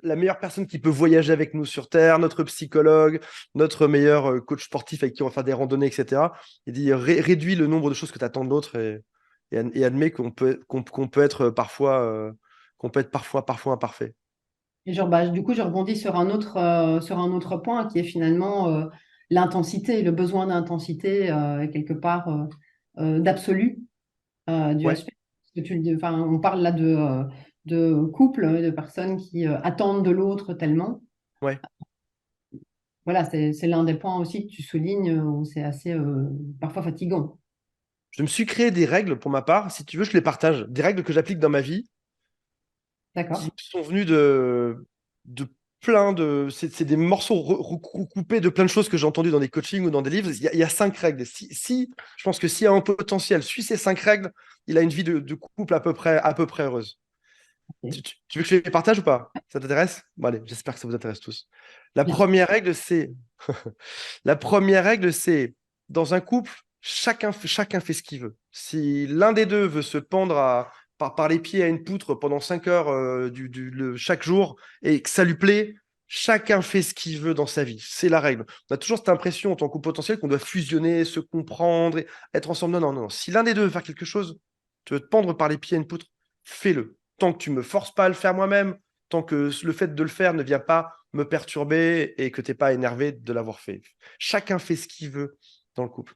la meilleure personne qui peut voyager avec nous sur Terre, notre psychologue, notre meilleur coach sportif avec qui on va faire des randonnées, etc. Il dit réduis le nombre de choses que tu attends de l'autre et admets qu'on peut être parfois imparfait. Et genre, du coup, je rebondis sur un autre point qui est finalement l'intensité, le besoin d'intensité, quelque part d'absolu du Ouais, HP. Parce que enfin, on parle là de couples, de personnes qui attendent de l'autre tellement. ouais. Voilà, c'est l'un des points aussi que tu soulignes où c'est assez parfois fatigant. Je me suis créé des règles pour ma part. Si tu veux, je les partage. Des règles que j'applique dans ma vie qui me D'accord? sont venus de plein de. C'est des morceaux recoupés de plein de choses que j'ai entendues dans des coachings ou dans des livres. Il y a 5 règles. Je pense que s'il y a un potentiel, suit ces 5 règles, il a une vie de couple à peu près heureuse. Ok. Tu veux que je les partage ou pas? Ça t'intéresse? Bon, allez, j'espère que ça vous intéresse tous. La Bien sûr. première règle, c'est. La première règle, c'est dans un couple, chacun fait ce qu'il veut. Si l'un des deux veut se pendre par les pieds à une poutre pendant 5 heures chaque jour et que ça lui plaît, chacun fait ce qu'il veut dans sa vie. C'est la règle. On a toujours cette impression en tant que couple potentiel qu'on doit fusionner, se comprendre, être ensemble. Non, non, non. Si l'un des deux veut faire quelque chose, tu veux te pendre par les pieds à une poutre, fais-le. Tant que tu me forces pas à le faire moi-même, tant que le fait de le faire ne vient pas me perturber et que tu n'es pas énervé de l'avoir fait. Chacun fait ce qu'il veut dans le couple.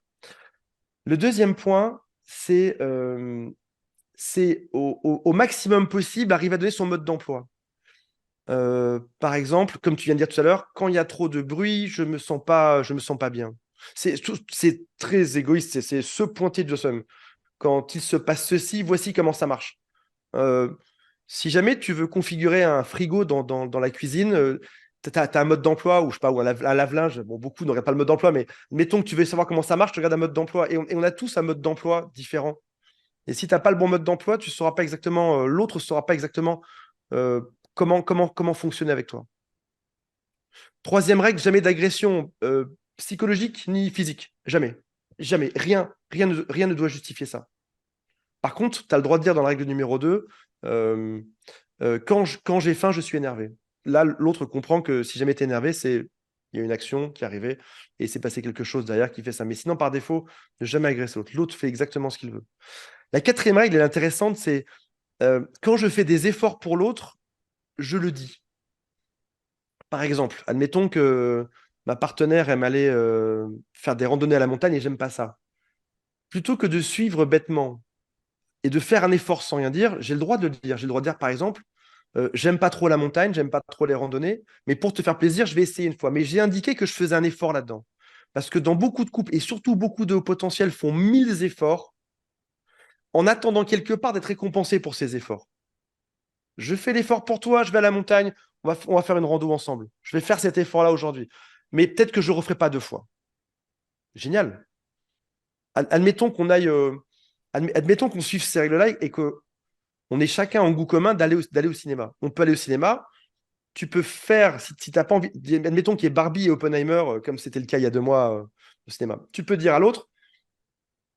Le deuxième point, c'est au maximum possible arriver à donner son mode d'emploi. Par exemple, comme tu viens de dire tout à l'heure, quand il y a trop de bruit, je me sens pas bien. C'est très égoïste, c'est se pointer de somme. Quand il se passe ceci, voici comment ça marche. Euh, Si jamais tu veux configurer un frigo dans la cuisine, tu as un mode d'emploi ou je sais pas, ou un lave-linge. Bon, beaucoup n'auraient pas le mode d'emploi, mais mettons que tu veux savoir comment ça marche, tu regardes un mode d'emploi. Et on a tous un mode d'emploi différent. Et si tu n'as pas le bon mode d'emploi, tu sauras pas exactement, l'autre ne saura pas exactement euh, comment fonctionner avec toi. Troisième règle, jamais d'agression psychologique ni physique. Jamais. Jamais. Rien ne doit justifier ça. Par contre, tu as le droit de dire dans la règle numéro 2, euh, quand j'ai faim, je suis énervé. Là, l'autre comprend que si jamais tu es énervé, il y a une action qui est arrivée et c'est passé quelque chose derrière qui fait ça. Mais sinon, par défaut, ne jamais agresser l'autre. L'autre fait exactement ce qu'il veut. La quatrième règle, elle est intéressante, c'est quand je fais des efforts pour l'autre, je le dis. Par exemple, admettons que ma partenaire aime aller faire des randonnées à la montagne et j'aime pas ça. Plutôt que de suivre bêtement et de faire un effort sans rien dire, j'ai le droit de le dire. J'ai le droit de dire, par exemple, j'aime pas trop la montagne, j'aime pas trop les randonnées, mais pour te faire plaisir, je vais essayer une fois. Mais j'ai indiqué que je faisais un effort là-dedans. Parce que dans beaucoup de couples, et surtout beaucoup de hauts potentiels font 1000 efforts en attendant quelque part d'être récompensés pour ces efforts. Je fais l'effort pour toi, je vais à la montagne, on va faire une rando ensemble. Je vais faire cet effort-là aujourd'hui. Mais peut-être que je ne le referai pas 2 fois. Génial. Admettons qu'on aille, admettons qu'on suive ces règles-là et qu'on ait chacun en goût commun d'aller au cinéma. On peut aller au cinéma. Tu peux faire, si tu n'as pas envie, admettons qu'il y ait Barbie et Oppenheimer, comme c'était le cas il y a 2 mois au cinéma. Tu peux dire à l'autre,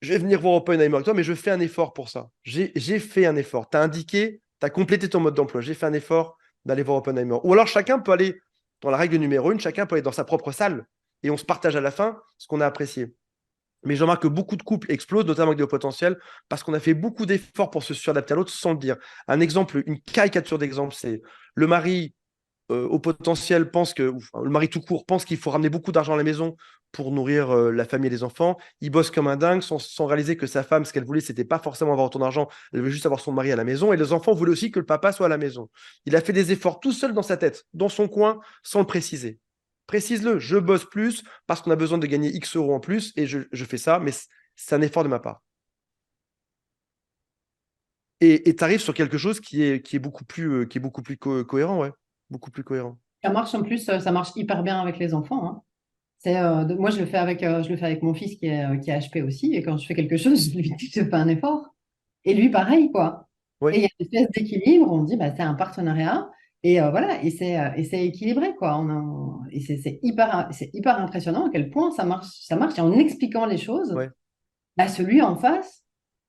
je vais venir voir Oppenheimer avec toi, mais je fais un effort pour ça. J'ai fait un effort. Tu as indiqué, tu as complété ton mode d'emploi. J'ai fait un effort d'aller voir Oppenheimer. Ou alors chacun peut aller, dans la règle numéro 1, chacun peut aller dans sa propre salle et on se partage à la fin ce qu'on a apprécié. Mais je remarque que beaucoup de couples explosent, notamment avec des hauts potentiels, parce qu'on a fait beaucoup d'efforts pour se suradapter à l'autre sans le dire. Un exemple, une caricature d'exemple, c'est le mari au potentiel pense que, enfin, le mari tout court pense qu'il faut ramener beaucoup d'argent à la maison pour nourrir la famille et les enfants. Il bosse comme un dingue sans réaliser que sa femme, ce qu'elle voulait, c'était pas forcément avoir autant d'argent, elle veut juste avoir son mari à la maison. Et les enfants voulaient aussi que le papa soit à la maison. Il a fait des efforts tout seul dans sa tête, dans son coin, sans le préciser. Précise-le, je bosse plus parce qu'on a besoin de gagner X euros en plus et je fais ça, mais c'est un effort de ma part. Et tu arrives sur quelque chose qui est beaucoup plus cohérent, ouais. Beaucoup plus cohérent. Ça marche en plus, ça marche hyper bien avec les enfants, hein. Moi, je le fais avec mon fils qui est HP aussi. Et quand je fais quelque chose, je lui dis que je fais un effort. Et lui, pareil, quoi. Et Oui, il y a une espèce d'équilibre. On dit, bah, c'est un partenariat. Et voilà, et c'est équilibré, quoi. Et c'est hyper impressionnant à quel point ça marche. Ça marche. Et en expliquant les choses, ouais. bah, celui en face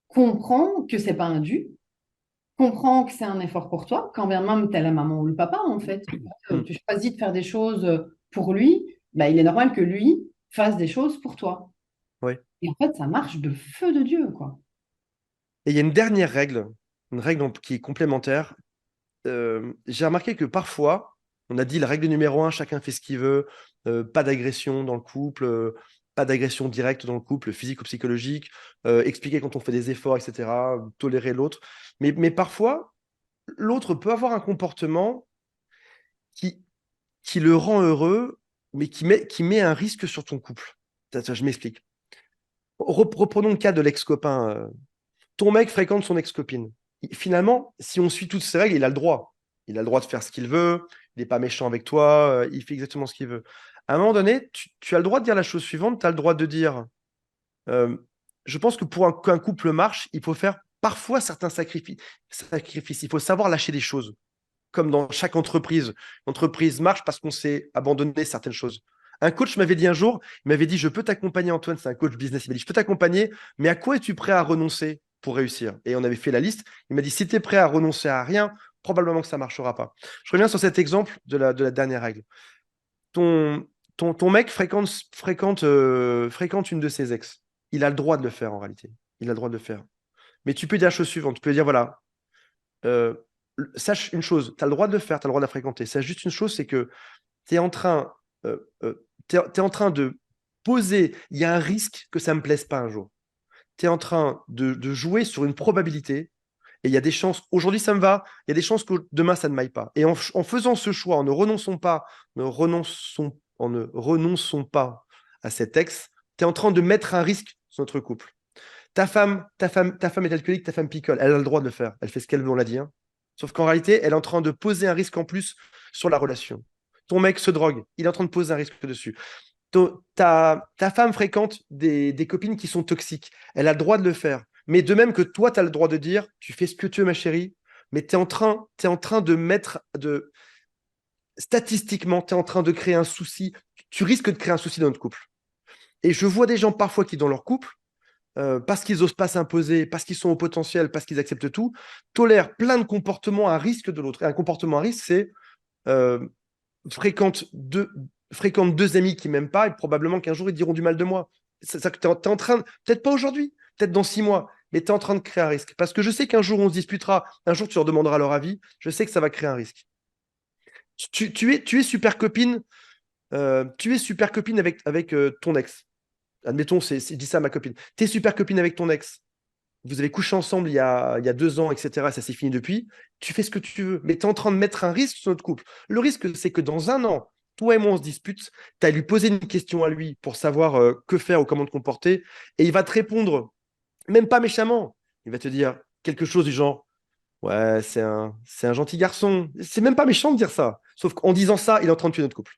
comprend que c'est pas un dû, comprend que c'est un effort pour toi, quand bien même t'es la maman ou le papa, en fait. Hmm. Tu choisis de faire des choses pour lui, bah, il est normal que lui fasse des choses pour toi. Ouais. Et en fait, ça marche de feu de Dieu, quoi. Et il y a une dernière règle, une règle qui est complémentaire. J'ai remarqué que parfois, on a dit la règle numéro 1, chacun fait ce qu'il veut, pas d'agression dans le couple, pas d'agression directe dans le couple, physique ou psychologique, expliquer quand on fait des efforts, etc., tolérer l'autre. Mais parfois, l'autre peut avoir un comportement qui, qui le rend heureux, mais qui met un risque sur ton couple. Je m'explique. Reprenons le cas de l'ex-copain. Ton mec fréquente son ex-copine. Finalement, si on suit toutes ces règles, il a le droit. Il a le droit de faire ce qu'il veut, il n'est pas méchant avec toi, il fait exactement ce qu'il veut. À un moment donné, tu as le droit de dire la chose suivante, tu as le droit de dire, euh, je pense que pour qu'un couple marche, il faut faire parfois certains sacrifices. Il faut savoir lâcher des choses, comme dans chaque entreprise. L'entreprise marche parce qu'on sait abandonner certaines choses. Un coach m'avait dit un jour, il m'avait dit, je peux t'accompagner, Antoine, c'est un coach business, il m'a dit, je peux t'accompagner, mais à quoi es-tu prêt à renoncer pour réussir? Et on avait fait la liste. Il m'a dit, si tu es prêt à renoncer à rien, probablement que ça ne marchera pas. Je reviens sur cet exemple de la dernière règle. Ton, ton mec fréquente une de ses ex. Il a le droit de le faire en réalité. Il a le droit de le faire. Mais tu peux dire la chose suivante. Tu peux dire, voilà, euh, sache une chose, tu as le droit de le faire, tu as le droit de la fréquenter. Sache juste une chose, c'est que Tu es en train, t'es en train de poser, il y a un risque que ça ne me plaise pas un jour. Tu es en train de jouer sur une probabilité et il y a des chances, aujourd'hui ça me va, il y a des chances que demain ça ne m'aille pas. Et en faisant ce choix, en ne renonçons pas à cet ex, tu es en train de mettre un risque sur notre couple. Ta femme est alcoolique, ta femme picole, elle a le droit de le faire, elle fait ce qu'elle veut, on l'a dit, hein. Sauf qu'en réalité, elle est en train de poser un risque en plus sur la relation. Ton mec se drogue, il est en train de poser un risque dessus. Ta femme fréquente des copines qui sont toxiques. Elle a le droit de le faire. Mais de même que toi, tu as le droit de dire, tu fais ce que tu veux, ma chérie, mais t'es en train de mettre, statistiquement, tu es en train de créer un souci. Tu risques de créer un souci dans notre couple. Et je vois des gens parfois qui, dans leur couple, parce qu'ils n'osent pas s'imposer, parce qu'ils sont au potentiel, parce qu'ils acceptent tout, tolèrent plein de comportements à risque de l'autre. Et un comportement à risque, c'est euh, fréquente deux amis qui m'aiment pas et probablement qu'un jour ils diront du mal de moi. Ça, t'es en train, peut-être pas aujourd'hui, peut-être dans 6 mois, mais tu es en train de créer un risque. Parce que je sais qu'un jour on se disputera, un jour tu leur demanderas leur avis, je sais que ça va créer un risque. Tu es super copine, avec ton ex. Admettons, je dis ça à ma copine. Tu es super copine avec ton ex. Vous avez couché ensemble il y a 2 ans, etc. Ça s'est fini depuis. Tu fais ce que tu veux, mais tu es en train de mettre un risque sur notre couple. Le risque, c'est que dans un an, toi et moi, on se dispute. Tu as lui poser une question à lui pour savoir que faire ou comment te comporter. Et il va te répondre, même pas méchamment. Il va te dire quelque chose du genre, ouais, c'est un gentil garçon. C'est même pas méchant de dire ça. Sauf qu'en disant ça, il est en train de tuer notre couple.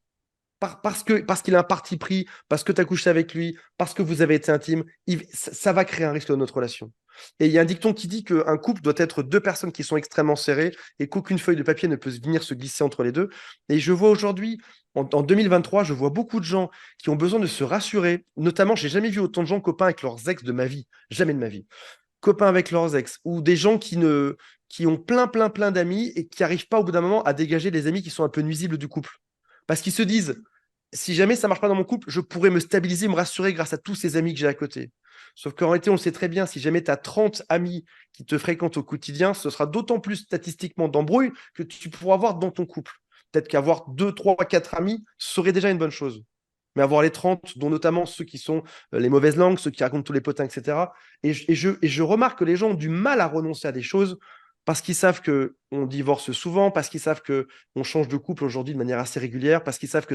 Parce qu'il a un parti pris, parce que tu as couché avec lui, parce que vous avez été intime, ça va créer un risque dans notre relation. Et il y a un dicton qui dit qu'un couple doit être deux personnes qui sont extrêmement serrées et qu'aucune feuille de papier ne peut venir se glisser entre les deux. Et je vois aujourd'hui, en 2023, je vois beaucoup de gens qui ont besoin de se rassurer. Notamment, j'ai jamais vu autant de gens copains avec leurs ex de ma vie. Jamais de ma vie. Copains avec leurs ex. Ou des gens qui ont plein, plein, plein d'amis et qui n'arrivent pas au bout d'un moment à dégager des amis qui sont un peu nuisibles du couple. Parce qu'ils se disent, si jamais ça marche pas dans mon couple, je pourrais me stabiliser, me rassurer grâce à tous ces amis que j'ai à côté. Sauf qu'en réalité, on le sait très bien, si jamais tu as 30 amis qui te fréquentent au quotidien, ce sera d'autant plus statistiquement d'embrouille que tu pourras avoir dans ton couple. Peut-être qu'avoir 2, 3, 4 amis serait déjà une bonne chose. Mais avoir les 30, dont notamment ceux qui sont les mauvaises langues, ceux qui racontent tous les potins, etc. Et je remarque que les gens ont du mal à renoncer à des choses parce qu'ils savent qu'on divorce souvent, parce qu'ils savent qu'on change de couple aujourd'hui de manière assez régulière, parce qu'ils savent que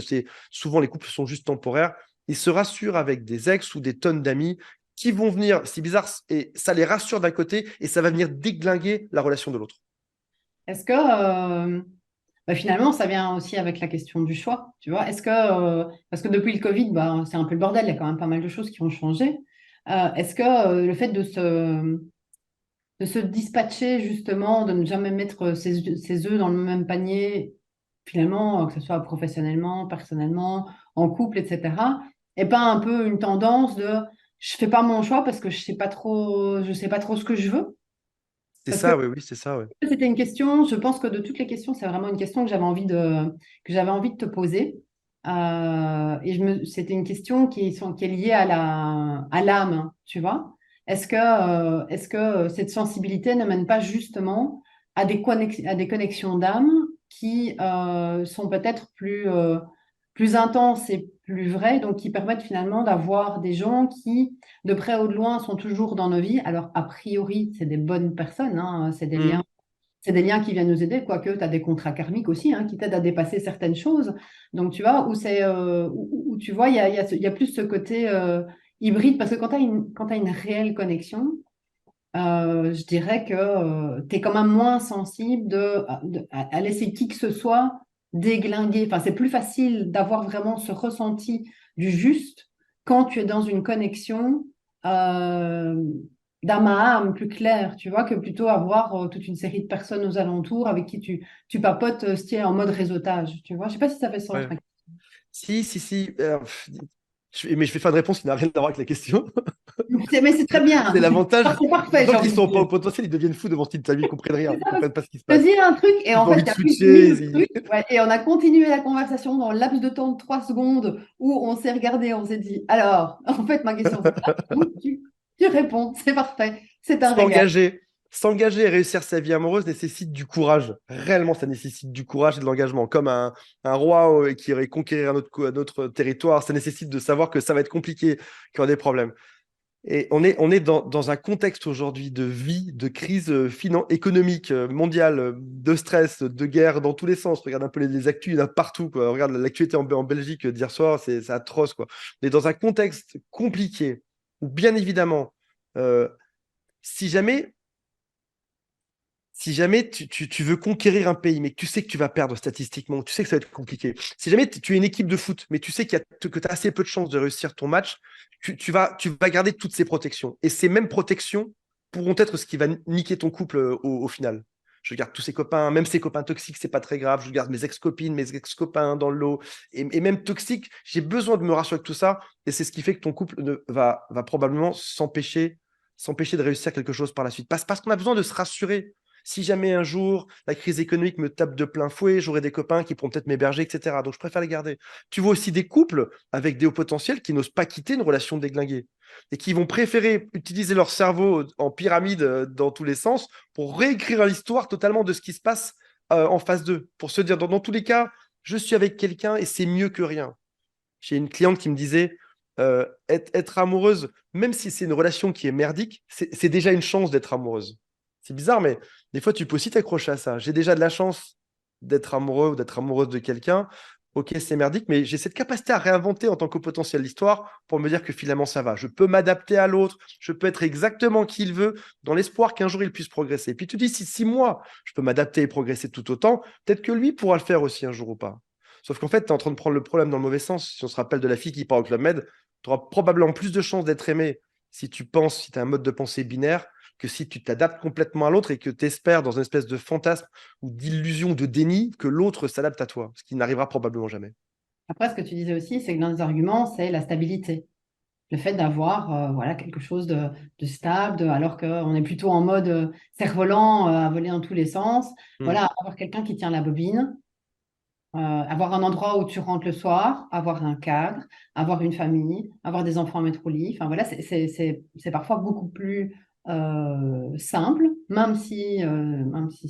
souvent les couples sont juste temporaires. Ils se rassurent avec des ex ou des tonnes d'amis qui vont venir, c'est bizarre, et ça les rassure d'un côté et ça va venir déglinguer la relation de l'autre. Est-ce que finalement, ça vient aussi avec la question du choix, tu vois? Parce que depuis le Covid, c'est un peu le bordel, il y a quand même pas mal de choses qui ont changé. Est-ce que le fait de se dispatcher justement, de ne jamais mettre ses œufs dans le même panier, finalement, que ce soit professionnellement, personnellement, en couple, etc., et pas un peu une tendance de je fais pas mon choix parce que je sais pas trop ce que je veux? C'est Parce que ça, oui, oui, c'est ça, oui. c'était une question, je pense que de toutes les questions, c'est vraiment une question que j'avais envie de te poser. C'était une question qui est liée à l'âme, tu vois. Est-ce que cette sensibilité ne mène pas justement à des connexions d'âme qui sont peut-être plus intenses et plus vraies, donc qui permettent finalement d'avoir des gens qui, de près ou de loin, sont toujours dans nos vies. Alors, a priori, c'est des bonnes personnes, hein, Mhm. c'est des liens qui viennent nous aider, quoique tu as des contrats karmiques aussi, hein, qui t'aident à dépasser certaines choses. Donc, tu vois, où tu vois, il y a plus ce côté hybride, parce que quand tu as une réelle connexion, je dirais que tu es quand même moins sensible à laisser qui que ce soit déglinguer. Enfin, c'est plus facile d'avoir vraiment ce ressenti du juste quand tu es dans une connexion euh, d'âme à âme plus claire, tu vois, que plutôt avoir toute une série de personnes aux alentours avec qui tu papotes, style en mode réseautage, tu vois. Je sais pas si ça fait sens. Ouais. Si, si, si. Mais je vais faire une réponse qui n'a rien à voir avec la question. Mais c'est très bien. C'est l'avantage. C'est Les parfait, gens j'ai qui envie de sont pas dire. au potentiel, ils deviennent fous devant ce type de vie, ils comprennent rien, C'est ils ça, parce comprennent que pas ce qui se je te passe. dis un truc et Ils en ont fait, envie il de y a plus de 1000 switcher. trucs. Ouais, et on a continué la conversation dans le laps de temps de 3 secondes où on s'est regardé, on s'est dit, alors, en fait, ma question, c'est ça. Donc, tu réponds, c'est parfait, c'est un régal. S'engager. s'engager et réussir sa vie amoureuse nécessite du courage. Réellement, ça nécessite du courage et de l'engagement. Comme un roi qui irait conquérir un autre territoire, ça nécessite de savoir que ça va être compliqué, qu'il y aura des problèmes. Et on est dans un contexte aujourd'hui de vie, de crise économique, mondiale, de stress, de guerre dans tous les sens. Regarde un peu les actus, il y en a partout, quoi. Regarde l'actualité en Belgique d'hier soir, c'est atroce, quoi. On est dans un contexte compliqué où, bien évidemment, euh, si jamais si jamais tu veux conquérir un pays, mais que tu sais que tu vas perdre statistiquement, tu sais que ça va être compliqué. Si jamais tu es une équipe de foot, mais tu sais que tu as assez peu de chances de réussir ton match, tu vas garder toutes ces protections. Et ces mêmes protections pourront être ce qui va niquer ton couple au final. Je garde tous ses copains, même ses copains toxiques, c'est pas très grave. Je garde mes ex-copines, mes ex-copains dans le lot. Et même toxiques, j'ai besoin de me rassurer avec tout ça. Et c'est ce qui fait que ton couple va probablement s'empêcher de réussir quelque chose par la suite. Parce qu'on a besoin de se rassurer. Si jamais un jour la crise économique me tape de plein fouet, j'aurai des copains qui pourront peut-être m'héberger, etc. Donc je préfère les garder. Tu vois aussi des couples avec des hauts potentiels qui n'osent pas quitter une relation déglinguée et qui vont préférer utiliser leur cerveau en pyramide dans tous les sens pour réécrire l'histoire totalement de ce qui se passe en phase 2. Pour se dire, dans tous les cas, je suis avec quelqu'un et c'est mieux que rien. J'ai une cliente qui me disait, être amoureuse, même si c'est une relation qui est merdique, c'est déjà une chance d'être amoureuse. C'est bizarre, mais des fois, tu peux aussi t'accrocher à ça. J'ai déjà de la chance d'être amoureux ou d'être amoureuse de quelqu'un. Ok, c'est merdique, mais j'ai cette capacité à réinventer en tant que potentiel l'histoire pour me dire que finalement ça va. Je peux m'adapter à l'autre, je peux être exactement qui il veut, dans l'espoir qu'un jour il puisse progresser. Et puis tu dis, si moi, je peux m'adapter et progresser tout autant, peut-être que lui pourra le faire aussi un jour ou pas. Sauf qu'en fait, tu es en train de prendre le problème dans le mauvais sens. Si on se rappelle de la fille qui part au Club Med, tu auras probablement plus de chances d'être aimé si tu penses, si tu as un mode de pensée binaire, que si tu t'adaptes complètement à l'autre et que tu espères dans une espèce de fantasme ou d'illusion, de déni, que l'autre s'adapte à toi, ce qui n'arrivera probablement jamais. Après, ce que tu disais aussi, c'est que l'un des arguments, c'est la stabilité. Le fait d'avoir voilà, quelque chose de stable, alors qu'on est plutôt en mode cerf-volant à voler dans tous les sens. Hmm. Voilà, avoir quelqu'un qui tient la bobine, avoir un endroit où tu rentres le soir, avoir un cadre, avoir une famille, avoir des enfants à mettre au lit. Enfin, voilà, c'est parfois beaucoup plus simple, même si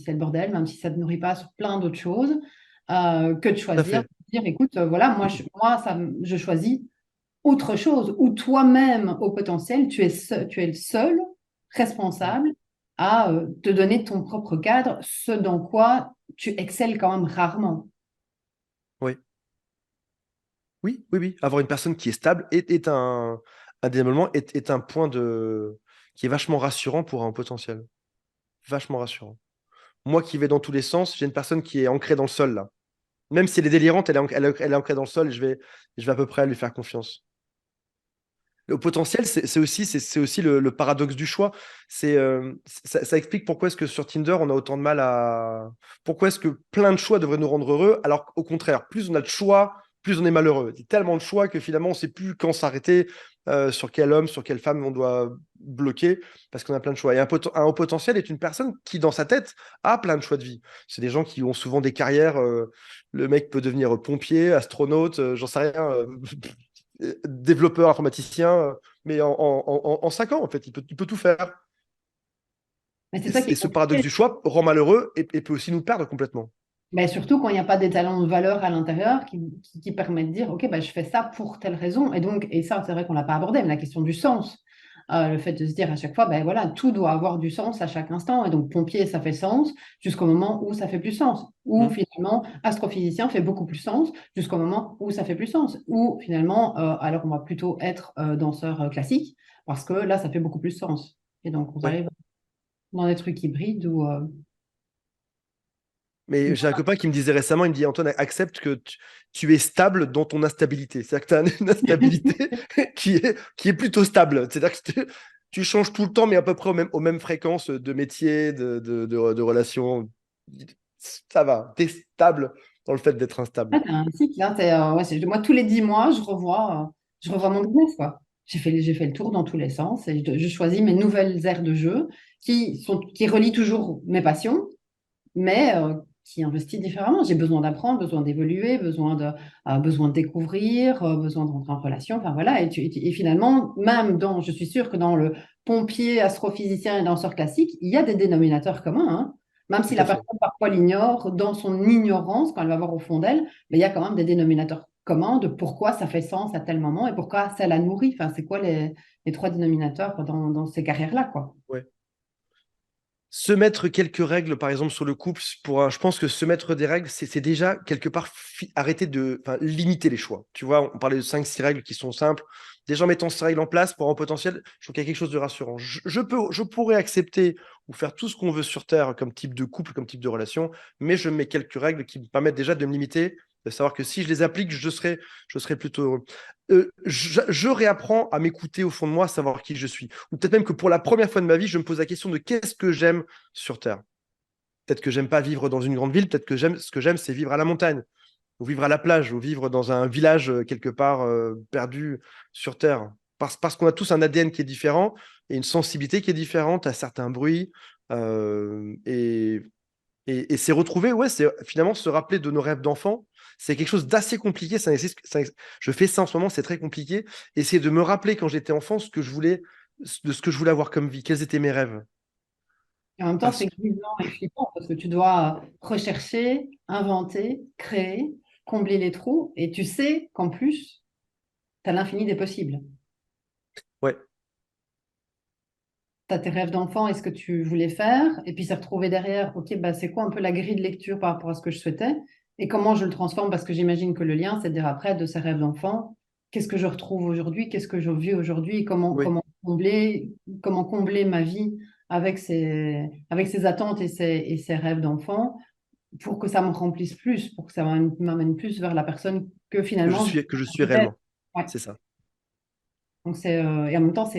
c'est le bordel, même si ça ne te nourrit pas sur plein d'autres choses, que de Tout à choisir, fait. de dire, écoute, voilà, je choisis autre chose, où toi-même, au potentiel, tu es le seul Hmm. responsable à te donner ton propre cadre, ce dans quoi tu excelles quand même rarement. Oui. Oui, oui, oui. Avoir une personne qui est stable est indéniablement est un point qui est vachement rassurant pour un potentiel. Vachement rassurant. Moi qui vais dans tous les sens, j'ai une personne qui est ancrée dans le sol, là. Même si elle est délirante, elle est ancrée dans le sol et je vais à peu près lui faire confiance. Le potentiel, c'est aussi le paradoxe du choix. Ça explique pourquoi est-ce que sur Tinder, on a autant de mal à... Pourquoi est-ce que plein de choix devraient nous rendre heureux, alors qu'au contraire, plus on a de choix, plus on est malheureux. Il y a tellement de choix que finalement, on ne sait plus quand s'arrêter, sur quel homme, sur quelle femme on doit bloquer, parce qu'on a plein de choix. Et un haut potentiel est une personne qui, dans sa tête, a plein de choix de vie. C'est des gens qui ont souvent des carrières. Le mec peut devenir pompier, astronaute, j'en sais rien, développeur informaticien, mais en 5 ans, en fait, il peut tout faire. Mais c'est ça qui Et est ce paradoxe compliqué. du choix rend malheureux et peut aussi nous perdre complètement. Mais surtout quand il n'y a pas d'étalon de valeur à l'intérieur qui permet de dire, OK, bah, je fais ça pour telle raison. Et donc, et ça, c'est vrai qu'on ne l'a pas abordé, mais la question du sens. Le fait de se dire à chaque fois, ben voilà, tout doit avoir du sens à chaque instant. Et donc, pompier, ça fait sens jusqu'au moment où ça fait plus sens. Ou Hmm. finalement, astrophysicien fait beaucoup plus sens jusqu'au moment où ça fait plus sens. Ou finalement, alors on va plutôt être danseur classique parce que là, ça fait beaucoup plus sens. Et donc, on Oui. arrive dans des trucs hybrides où Mais j'ai un copain qui me disait récemment, il me dit, Antoine, accepte que tu es stable dans ton instabilité. C'est-à-dire que tu as une instabilité qui est plutôt stable. C'est-à-dire que tu changes tout le temps, mais à peu près aux mêmes fréquences de métier, de relations. Ça va, tu es stable dans le fait d'être instable. ouais, t'as un cycle, hein, ouais, moi, tous les 10 mois, je revois mon business, quoi. J'ai fait le tour dans tous les sens et je choisis mes nouvelles aires de jeu qui relient toujours mes passions, mais qui investit différemment. J'ai besoin d'apprendre, besoin d'évoluer, besoin de découvrir, besoin d'entrer en relation. Enfin voilà. Et finalement, même je suis sûre que dans le pompier, astrophysicien et danseur classique, il y a des dénominateurs communs, hein. Même Tout si la à fait. personne parfois l'ignore, dans son ignorance, quand elle va voir au fond d'elle, mais il y a quand même des dénominateurs communs de pourquoi ça fait sens à tel moment et pourquoi ça la nourrit. Enfin, c'est quoi les trois dénominateurs dans ces carrières-là, quoi. Ouais. Se mettre quelques règles, par exemple, sur le couple, je pense que se mettre des règles, c'est déjà quelque part arrêter enfin, limiter les choix. Tu vois, on parlait de 5-6 règles qui sont simples. Déjà, en mettant ces règles en place pour un potentiel, je trouve qu'il y a quelque chose de rassurant. Je pourrais accepter ou faire tout ce qu'on veut sur Terre comme type de couple, comme type de relation, mais je mets quelques règles qui me permettent déjà de me limiter, de savoir que si je les applique, je serai plutôt heureux. Je réapprends à m'écouter au fond de moi, à savoir qui je suis. Ou peut-être même que pour la première fois de ma vie, je me pose la question de qu'est-ce que j'aime sur Terre. Peut-être que j'aime pas vivre dans une grande ville, peut-être que ce que j'aime, c'est vivre à la montagne, ou vivre à la plage, ou vivre dans un village quelque part perdu sur Terre. Parce qu'on a tous un ADN qui est différent et une sensibilité qui est différente à certains bruits. euh, et, et c'est retrouver, ouais, c'est finalement se rappeler de nos rêves d'enfant. C'est quelque chose d'assez compliqué. Je fais ça en ce moment, c'est très compliqué. Essayer de me rappeler quand j'étais enfant de ce que je voulais avoir comme vie, quels étaient mes rêves. Et en même temps, Parce c'est que, grisant et flippant parce que tu dois rechercher, inventer, créer, combler les trous et tu sais qu'en plus, tu as l'infini des possibles. ouais, Tu as tes rêves d'enfant et ce que tu voulais faire, et puis c'est retrouver derrière, ok, bah, c'est quoi un peu la grille de lecture par rapport à ce que je souhaitais, et comment je le transforme, parce que j'imagine que le lien, c'est de dire après, de ces rêves d'enfant, qu'est-ce que je retrouve aujourd'hui, qu'est-ce que je vis aujourd'hui, et oui. comment combler ma vie avec ces attentes et ces rêves d'enfant, pour que ça me remplisse plus, pour que ça m'amène plus vers la personne que finalement Que je suis j'étais. réellement. Ouais. C'est ça. Donc et en même temps,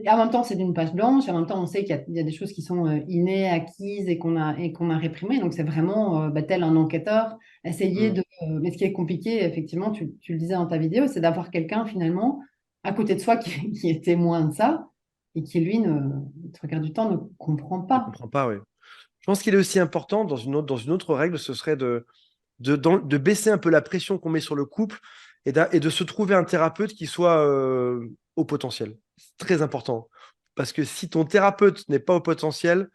en même temps, c'est d'une page blanche, et en même temps, on sait qu'il y a des choses qui sont innées, acquises et qu'on a réprimées. Donc, c'est vraiment, tel un enquêteur, essayer Mm. de. Mais ce qui est compliqué, effectivement, tu le disais dans ta vidéo, c'est d'avoir quelqu'un, finalement, à côté de soi qui est témoin de ça et qui, lui, trois quarts du temps, ne comprend Je pas. comprends pas, oui. Je pense qu'il est aussi important, dans une autre règle, ce serait de baisser un peu la pression qu'on met sur le couple et de se trouver un thérapeute qui soit au potentiel. C'est très important. Parce que si ton thérapeute n'est pas au potentiel,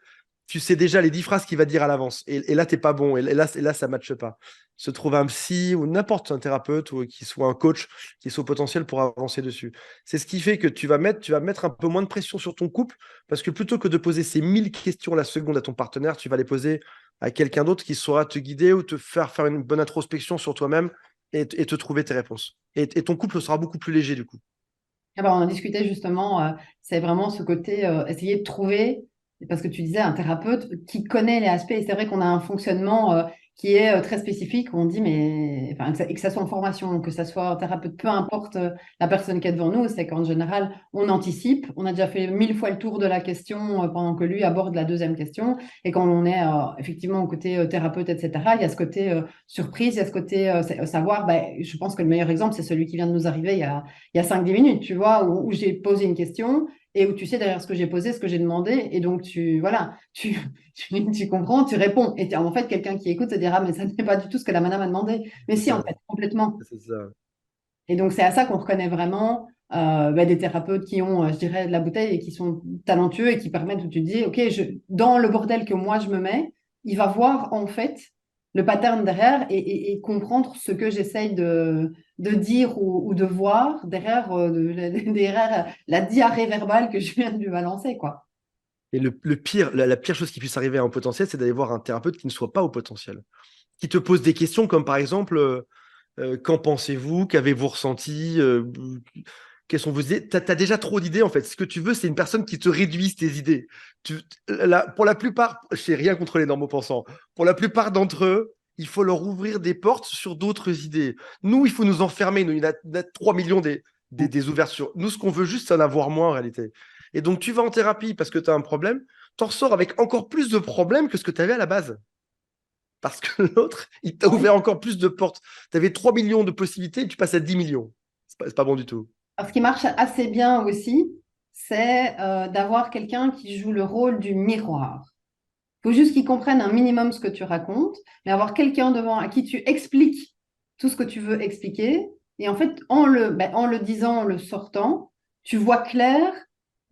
tu sais déjà les 10 phrases qu'il va dire à l'avance. Et là, t'es pas bon. Et là, ça ne matche pas. Se trouver un psy ou n'importe un thérapeute ou qui soit un coach qui soit au potentiel pour avancer dessus. C'est ce qui fait que tu vas mettre un peu moins de pression sur ton couple parce que plutôt que de poser ces 1000 questions la seconde à ton partenaire, tu vas les poser à quelqu'un d'autre qui saura te guider ou te faire une bonne introspection sur toi-même et te trouver tes réponses. Et ton couple sera beaucoup plus léger du coup. Ah bah, on en discutait justement, c'est vraiment ce côté, essayer de trouver, parce que tu disais un thérapeute qui connaît les aspects, et c'est vrai qu'on a un fonctionnement qui est très spécifique, où on dit, mais, enfin, et que ça soit en formation, que ça soit un thérapeute, peu importe la personne qui est devant nous, c'est qu'en général, on anticipe, on a déjà fait 1000 fois le tour de la question pendant que lui aborde la deuxième question, et quand on est effectivement au côté thérapeute, etc., il y a ce côté surprise, il y a ce côté savoir, ben, je pense que le meilleur exemple, c'est celui qui vient de nous arriver il y a 5-10 minutes, tu vois, où j'ai posé une question et où tu sais derrière ce que j'ai posé, ce que j'ai demandé. Et donc, voilà, tu comprends, tu réponds. Et en fait, quelqu'un qui écoute se dira, mais ça n'est pas du tout ce que la madame a demandé. Mais C'est si, en ça. fait, complètement. C'est ça. Et donc, c'est à ça qu'on reconnaît vraiment des thérapeutes qui ont, je dirais, de la bouteille et qui sont talentueux et qui permettent où tu te dis, OK, dans le bordel que moi je me mets, il va voir en fait le pattern derrière et comprendre ce que j'essaye de dire ou de voir derrière, derrière la diarrhée verbale que je viens de lui balancer, quoi. Et le pire, la pire chose qui puisse arriver à un potentiel, c'est d'aller voir un thérapeute qui ne soit pas au potentiel, qui te pose des questions comme par exemple, qu'en pensez-vous, qu'avez-vous ressenti, quelles sont vos idées. T'as déjà trop d'idées en fait. Ce que tu veux, c'est une personne qui te réduise tes idées. Pour la plupart, je sais rien contre les normaux pensants. Pour la plupart d'entre eux, il faut leur ouvrir des portes sur d'autres idées. Nous, il faut nous enfermer. Nous, il y en a 3 millions des ouvertures. Nous, ce qu'on veut juste, c'est en avoir moins en réalité. Et donc, tu vas en thérapie parce que tu as un problème, t'en ressors avec encore plus de problèmes que ce que tu avais à la base. Parce que l'autre, il t'a Oui. ouvert encore plus de portes. Tu avais 3 millions de possibilités et tu passes à 10 millions. C'est pas bon du tout. Alors, ce qui marche assez bien aussi, c'est d'avoir quelqu'un qui joue le rôle du miroir. faut juste qu'ils comprennent un minimum ce que tu racontes, mais avoir quelqu'un devant à qui tu expliques tout ce que tu veux expliquer. Et en fait, en le disant, en le sortant, tu vois clair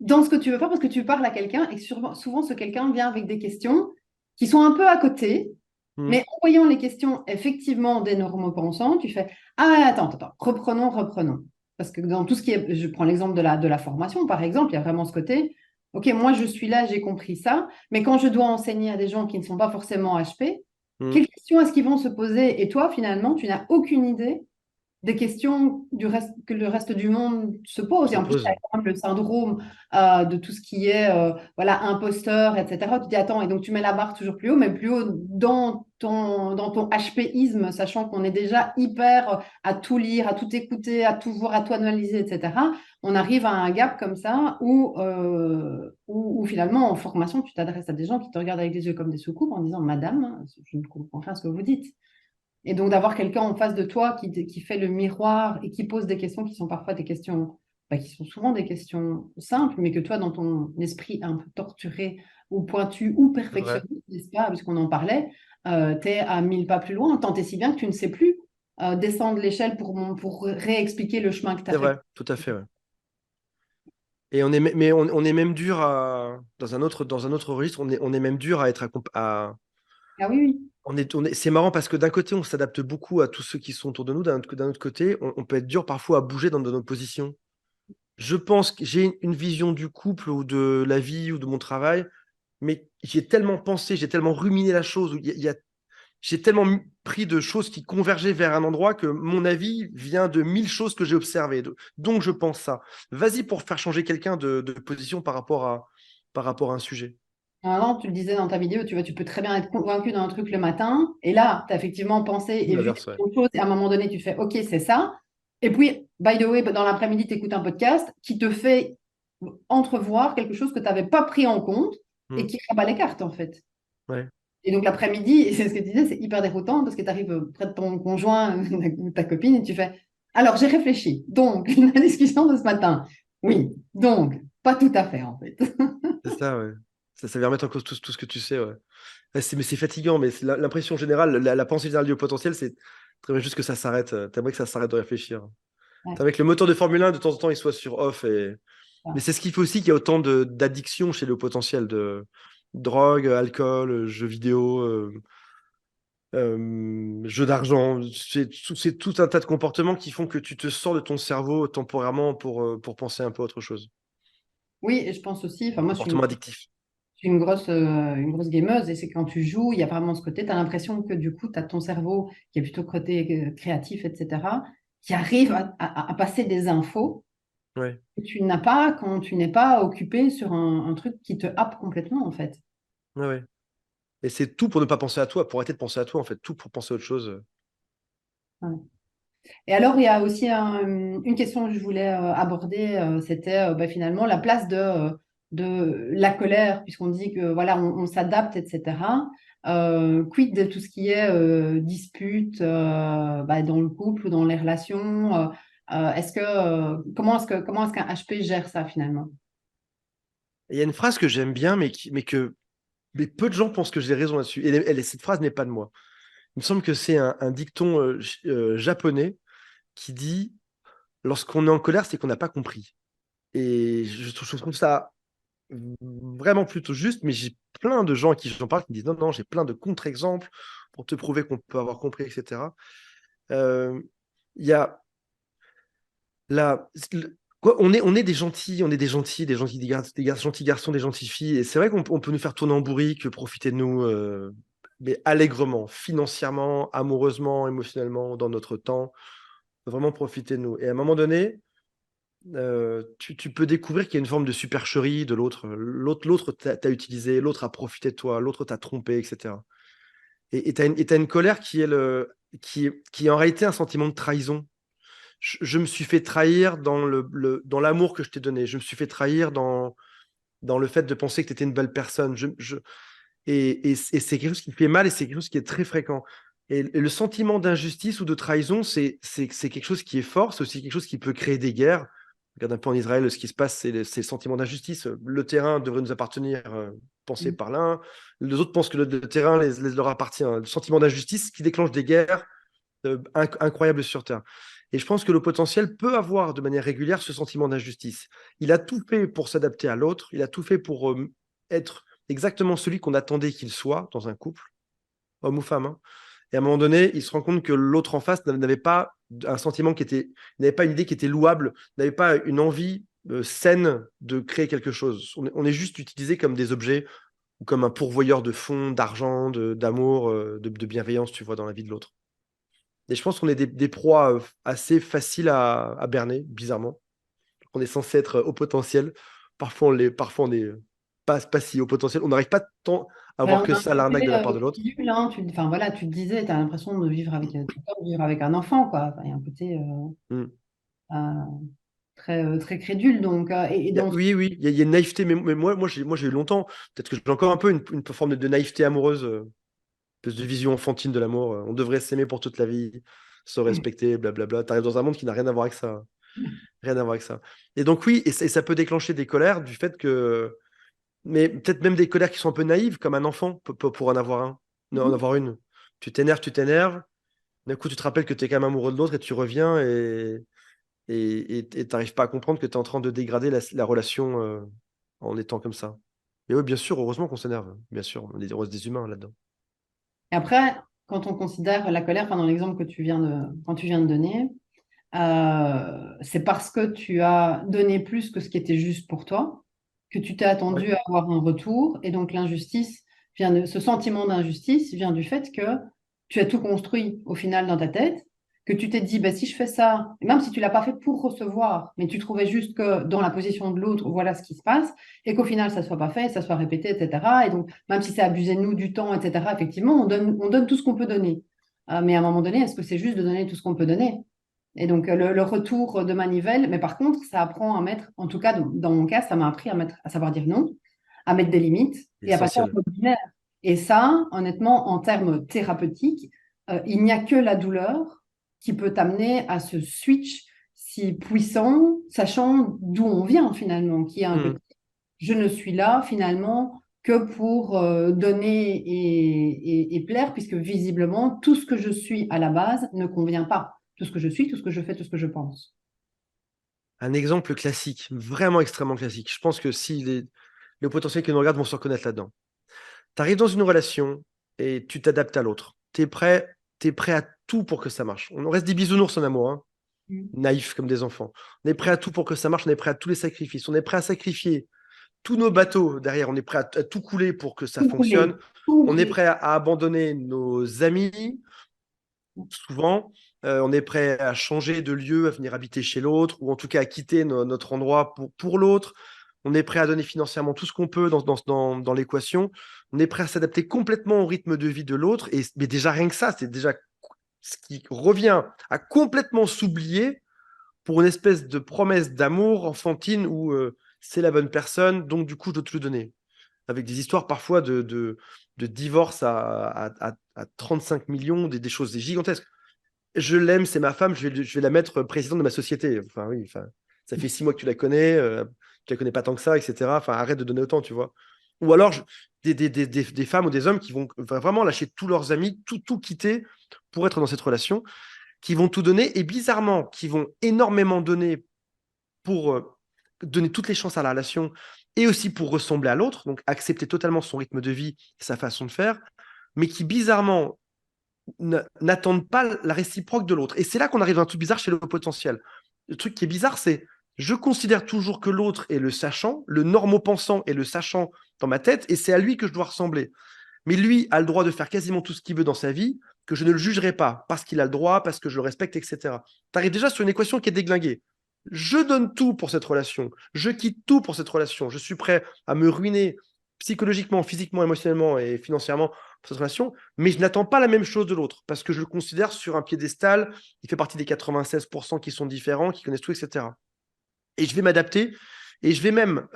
dans ce que tu veux faire parce que tu parles à quelqu'un et souvent ce quelqu'un vient avec des questions qui sont un peu à côté. Hmm. Mais en voyant les questions effectivement des normopensants, tu fais ah ouais, attends, reprenons. Parce que dans tout ce qui est, je prends l'exemple de la formation, par exemple, il y a vraiment ce côté, ok, moi je suis là, j'ai compris ça, mais quand je dois enseigner à des gens qui ne sont pas forcément HP, Hmm. quelles questions est-ce qu'ils vont se poser? Et toi, finalement, tu n'as aucune idée des questions que le reste du monde se pose. Et Se en plus, tu as pose. quand même le syndrome de tout ce qui est voilà, imposteur, etc. Tu te dis, attends, et donc tu mets la barre toujours plus haut, mais plus haut dans ton HPisme, sachant qu'on est déjà hyper à tout lire, à tout écouter, à tout voir, à tout analyser, etc. On arrive à un gap comme ça où finalement, en formation, tu t'adresses à des gens qui te regardent avec des yeux comme des soucoupes en disant, Madame, je ne comprends rien à ce que vous dites. Et donc d'avoir quelqu'un en face de toi qui fait le miroir et qui pose des questions qui sont parfois des questions, qui sont souvent des questions simples, mais que toi, dans ton esprit un peu torturé ou pointu ou C'est vrai. perfectionniste, n'est-ce pas, puisqu'on en parlait, tu es à 1000 pas plus loin, tant et si bien que tu ne sais plus descendre l'échelle pour réexpliquer le chemin que tu as C'est fait. vrai, tout à fait. Ouais. Et on est même dur à, dans un autre registre, on est même dur à être Ah oui, oui. c'est marrant parce que d'un côté, on s'adapte beaucoup à tous ceux qui sont autour de nous, d'un autre côté, on peut être dur parfois à bouger dans nos positions. Je pense que j'ai une vision du couple ou de la vie ou de mon travail, mais j'ai tellement pensé, j'ai tellement ruminé la chose, j'ai tellement pris de choses qui convergeaient vers un endroit que mon avis vient de 1000 choses que j'ai observées. Donc je pense ça. Vas-y pour faire changer quelqu'un de position par rapport à un sujet. Non, tu le disais dans ta vidéo, tu vois, tu peux très bien être convaincu d'un truc le matin, et là, tu as effectivement pensé Ou et vu l'inverse, ouais. quelque chose, et à un moment donné, tu fais, OK, c'est ça. Et puis, by the way, dans l'après-midi, tu écoutes un podcast qui te fait entrevoir quelque chose que tu n'avais pas pris en compte Hmm. et qui rabat les cartes, en fait. Ouais. Et donc, l'après-midi, et c'est ce que tu disais, c'est hyper déroutant parce que tu arrives près de ton conjoint ou ta copine et tu fais, alors, j'ai réfléchi. Donc, la discussion de ce matin. Oui, donc, pas tout à fait, en fait. C'est ça, ouais. Ça vient remettre en cause tout ce que tu sais, ouais. Ouais, mais c'est fatigant, mais c'est l'impression générale, la pensée générale du haut potentiel, c'est très bien juste que ça s'arrête. T'aimerais que ça s'arrête de réfléchir. Ouais, T'aimerais que le moteur de Formule 1, de temps en temps, il soit sur off. Mais ça. c'est ce qui fait aussi qu'il y a autant d'addictions chez le haut potentiel, de drogue, alcool, jeux vidéo, jeux d'argent. C'est tout un tas de comportements qui font que tu te sors de ton cerveau temporairement pour penser un peu à autre chose. Oui, et je pense aussi, enfin, moi, Comportement addictif. je suis une grosse gameuse et c'est quand tu joues, il y a vraiment ce côté, tu as l'impression que du coup, tu as ton cerveau qui est plutôt côté créatif, etc., qui arrive à passer des infos Ouais, que tu n'as pas quand tu n'es pas occupé sur un truc qui te happe complètement, en fait. ouais, ouais. Et c'est tout pour ne pas penser à toi, pour arrêter de penser à toi, en fait, tout pour penser à autre chose. Ouais. Et alors, il y a aussi une question que je voulais aborder, c'était finalement la place de la colère, puisqu'on dit que voilà, on s'adapte, etc. Quid de tout ce qui est dispute dans le couple ou dans les relations comment est-ce qu'un HP gère ça finalement? Et il y a une phrase que j'aime bien, mais peu de gens pensent que j'ai raison là-dessus. Cette phrase n'est pas de moi. Il me semble que c'est un dicton japonais qui dit lorsqu'on est en colère, c'est qu'on n'a pas compris. Et je trouve ça vraiment plutôt juste, mais j'ai plein de gens à qui j'en parle qui me disent non, non, j'ai plein de contre-exemples pour te prouver qu'on peut avoir compris, etc. Euh, Il y a la, quoi, on est des gentils, des gentils garçons, des gentilles filles, et c'est vrai qu'on peut nous faire tourner en bourrique, profiter de nous, mais allègrement, financièrement, amoureusement, émotionnellement, dans notre temps, vraiment profiter de nous. Et à un moment donné, tu peux découvrir qu'il y a une forme de supercherie de l'autre. L'autre t'a utilisé, l'autre a profité de toi, l'autre t'a trompé, etc. Et t'as une colère qui est en réalité un sentiment de trahison. Je me suis fait trahir dans l'amour que je t'ai donné. Je me suis fait trahir dans le fait de penser que tu étais une belle personne. Et c'est quelque chose qui fait mal et c'est quelque chose qui est très fréquent. Et le sentiment d'injustice ou de trahison, c'est quelque chose qui est fort, c'est aussi quelque chose qui peut créer des guerres. Regarde un peu en Israël, ce qui se passe, c'est le sentiment d'injustice. Le terrain devrait nous appartenir. pensée par l'un, les autres pensent que le terrain leur appartient. Le sentiment d'injustice qui déclenche des guerres incroyables sur Terre. Et je pense que le potentiel peut avoir de manière régulière ce sentiment d'injustice. Il a tout fait pour s'adapter à l'autre, il a tout fait pour être exactement celui qu'on attendait qu'il soit dans un couple, homme ou femme, hein. Et à un moment donné, il se rend compte que l'autre en face n'avait pas un sentiment n'avait pas une idée qui était louable, n'avait pas une envie saine de créer quelque chose. On est juste utilisé comme des objets ou comme un pourvoyeur de fonds, d'argent, d'amour, de bienveillance, tu vois, dans la vie de l'autre. Et je pense qu'on est des proies assez faciles à berner, bizarrement. On est censé être au potentiel. Parfois on est pas si au potentiel. On n'arrive pas tant à voir Ben, on que a un ça, l'arnaque côté de la part de l'autre. ridicule, hein. Enfin, voilà, tu te disais, tu as l'impression de vivre avec, vivre avec un enfant, quoi. Enfin, il y a un côté Hmm. euh, très crédule. Donc, et donc, Oui, oui, il y a une naïveté, mais moi j'ai eu longtemps, peut-être que j'ai encore un peu une forme de naïveté amoureuse, espèce de vision enfantine de l'amour. On devrait s'aimer pour toute la vie, se respecter, blablabla. T'arrives dans un monde qui n'a rien à voir avec ça. Rien à voir avec ça. Et donc oui, et ça peut déclencher des colères du fait que mais peut-être même des colères qui sont un peu naïves, comme un enfant pour en avoir un, en Mhm. avoir une. Tu t'énerves, d'un coup tu te rappelles que tu es quand même amoureux de l'autre et tu reviens et t'arrives pas à comprendre que tu es en train de dégrader la relation en étant comme ça. Et oui, bien sûr, heureusement qu'on s'énerve, bien sûr, on est des humains là-dedans. Et après, quand on considère la colère, enfin, dans l'exemple quand tu viens de donner, c'est parce que tu as donné plus que ce qui était juste pour toi, que tu t'es Ouais. attendu à avoir un retour. Et donc l'injustice ce sentiment d'injustice vient du fait que tu as tout construit au final dans ta tête, que tu t'es dit, bah, si je fais ça, et même si tu l'as pas fait pour recevoir, mais tu trouvais juste que dans la position de l'autre, voilà ce qui se passe, et qu'au final, ça soit pas fait, ça soit répété, etc. Et donc, même si c'est abusé de nous, du temps, etc., effectivement, on donne tout ce qu'on peut donner. Mais à un moment donné, est-ce que c'est juste de donner tout ce qu'on peut donner? Et donc, le retour de manivelle, mais par contre, ça apprend à mettre, en tout cas, dans mon cas, ça m'a appris à savoir dire non, à mettre des limites C'est et à passer en essentiel. mode binaire. Et ça, honnêtement, en termes thérapeutiques, il n'y a que la douleur qui peut t'amener à ce switch si puissant, sachant d'où on vient finalement, qui est un côté, Mhm. je ne suis là finalement que pour donner et plaire, puisque visiblement, tout ce que je suis à la base ne convient pas. Tout ce que je suis, tout ce que je fais, tout ce que je pense. Un exemple classique, vraiment extrêmement classique. Je pense que si les potentiels qui nous regardent vont se reconnaître là-dedans. Tu arrives dans une relation et tu t'adaptes à l'autre. T'es prêt à tout pour que ça marche. On reste des bisounours en amour, hein, Mm. naïfs comme des enfants. On est prêt à tout pour que ça marche, on est prêt à tous les sacrifices, on est prêt à sacrifier tous nos bateaux derrière, on est prêt à tout couler pour que ça Tout fonctionne. couler, tout On est couler. prêt à abandonner nos amis, souvent. On est prêt à changer de lieu, à venir habiter chez l'autre, ou en tout cas à quitter notre endroit pour l'autre. On est prêt à donner financièrement tout ce qu'on peut dans l'équation. On est prêt à s'adapter complètement au rythme de vie de l'autre. Mais déjà, rien que ça, c'est déjà ce qui revient à complètement s'oublier pour une espèce de promesse d'amour enfantine où c'est la bonne personne, donc du coup, je dois te le donner. Avec des histoires parfois de divorce à 35 millions, des choses gigantesques. Je l'aime, c'est ma femme, je vais la mettre présidente de ma société. Enfin, oui, enfin, ça fait 6 mois que tu la connais, tu la connais pas tant que ça, etc. Enfin, arrête de donner autant, tu vois. Ou alors, des femmes ou des hommes qui vont vraiment lâcher tous leurs amis, tout quitter pour être dans cette relation, qui vont tout donner et bizarrement, qui vont énormément donner pour donner toutes les chances à la relation et aussi pour ressembler à l'autre, donc accepter totalement son rythme de vie, sa façon de faire, mais qui bizarrement n'attendent pas la réciproque de l'autre. Et c'est là qu'on arrive à un truc bizarre chez le potentiel. Le truc qui est bizarre, c'est je considère toujours que l'autre est le sachant, le normopensant est le sachant dans ma tête, et c'est à lui que je dois ressembler. Mais lui a le droit de faire quasiment tout ce qu'il veut dans sa vie, que je ne le jugerai pas, parce qu'il a le droit, parce que je le respecte, etc. Tu arrives déjà sur une équation qui est déglinguée. Je donne tout pour cette relation, je quitte tout pour cette relation, je suis prêt à me ruiner psychologiquement, physiquement, émotionnellement et financièrement pour cette relation, mais je n'attends pas la même chose de l'autre, parce que je le considère sur un piédestal, il fait partie des 96% qui sont différents, qui connaissent tout, etc. Et je vais m'adapter, et je vais même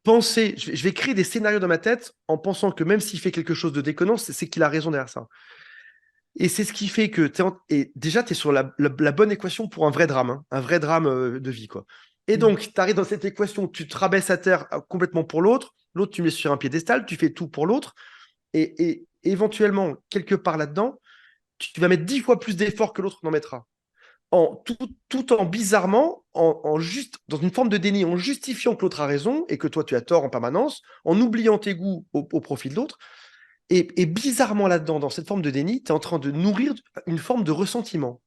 penser, je vais créer des scénarios dans ma tête en pensant que même s'il fait quelque chose de déconnant, c'est qu'il a raison derrière ça. Et c'est ce qui fait que et déjà, tu es sur la bonne équation pour un vrai drame, hein, un vrai drame de vie, quoi. Et donc, tu arrives dans cette équation, tu te rabaisses à terre complètement pour l'autre, L'autre, tu mets sur un piédestal, tu fais tout pour l'autre. Et éventuellement, quelque part là-dedans, tu vas mettre 10 fois plus d'efforts que l'autre n'en mettra. Tout en bizarrement, juste, dans une forme de déni, en justifiant que l'autre a raison et que toi tu as tort en permanence, en oubliant tes goûts au profit de l'autre. Et bizarrement là-dedans, dans cette forme de déni, tu es en train de nourrir une forme de ressentiment.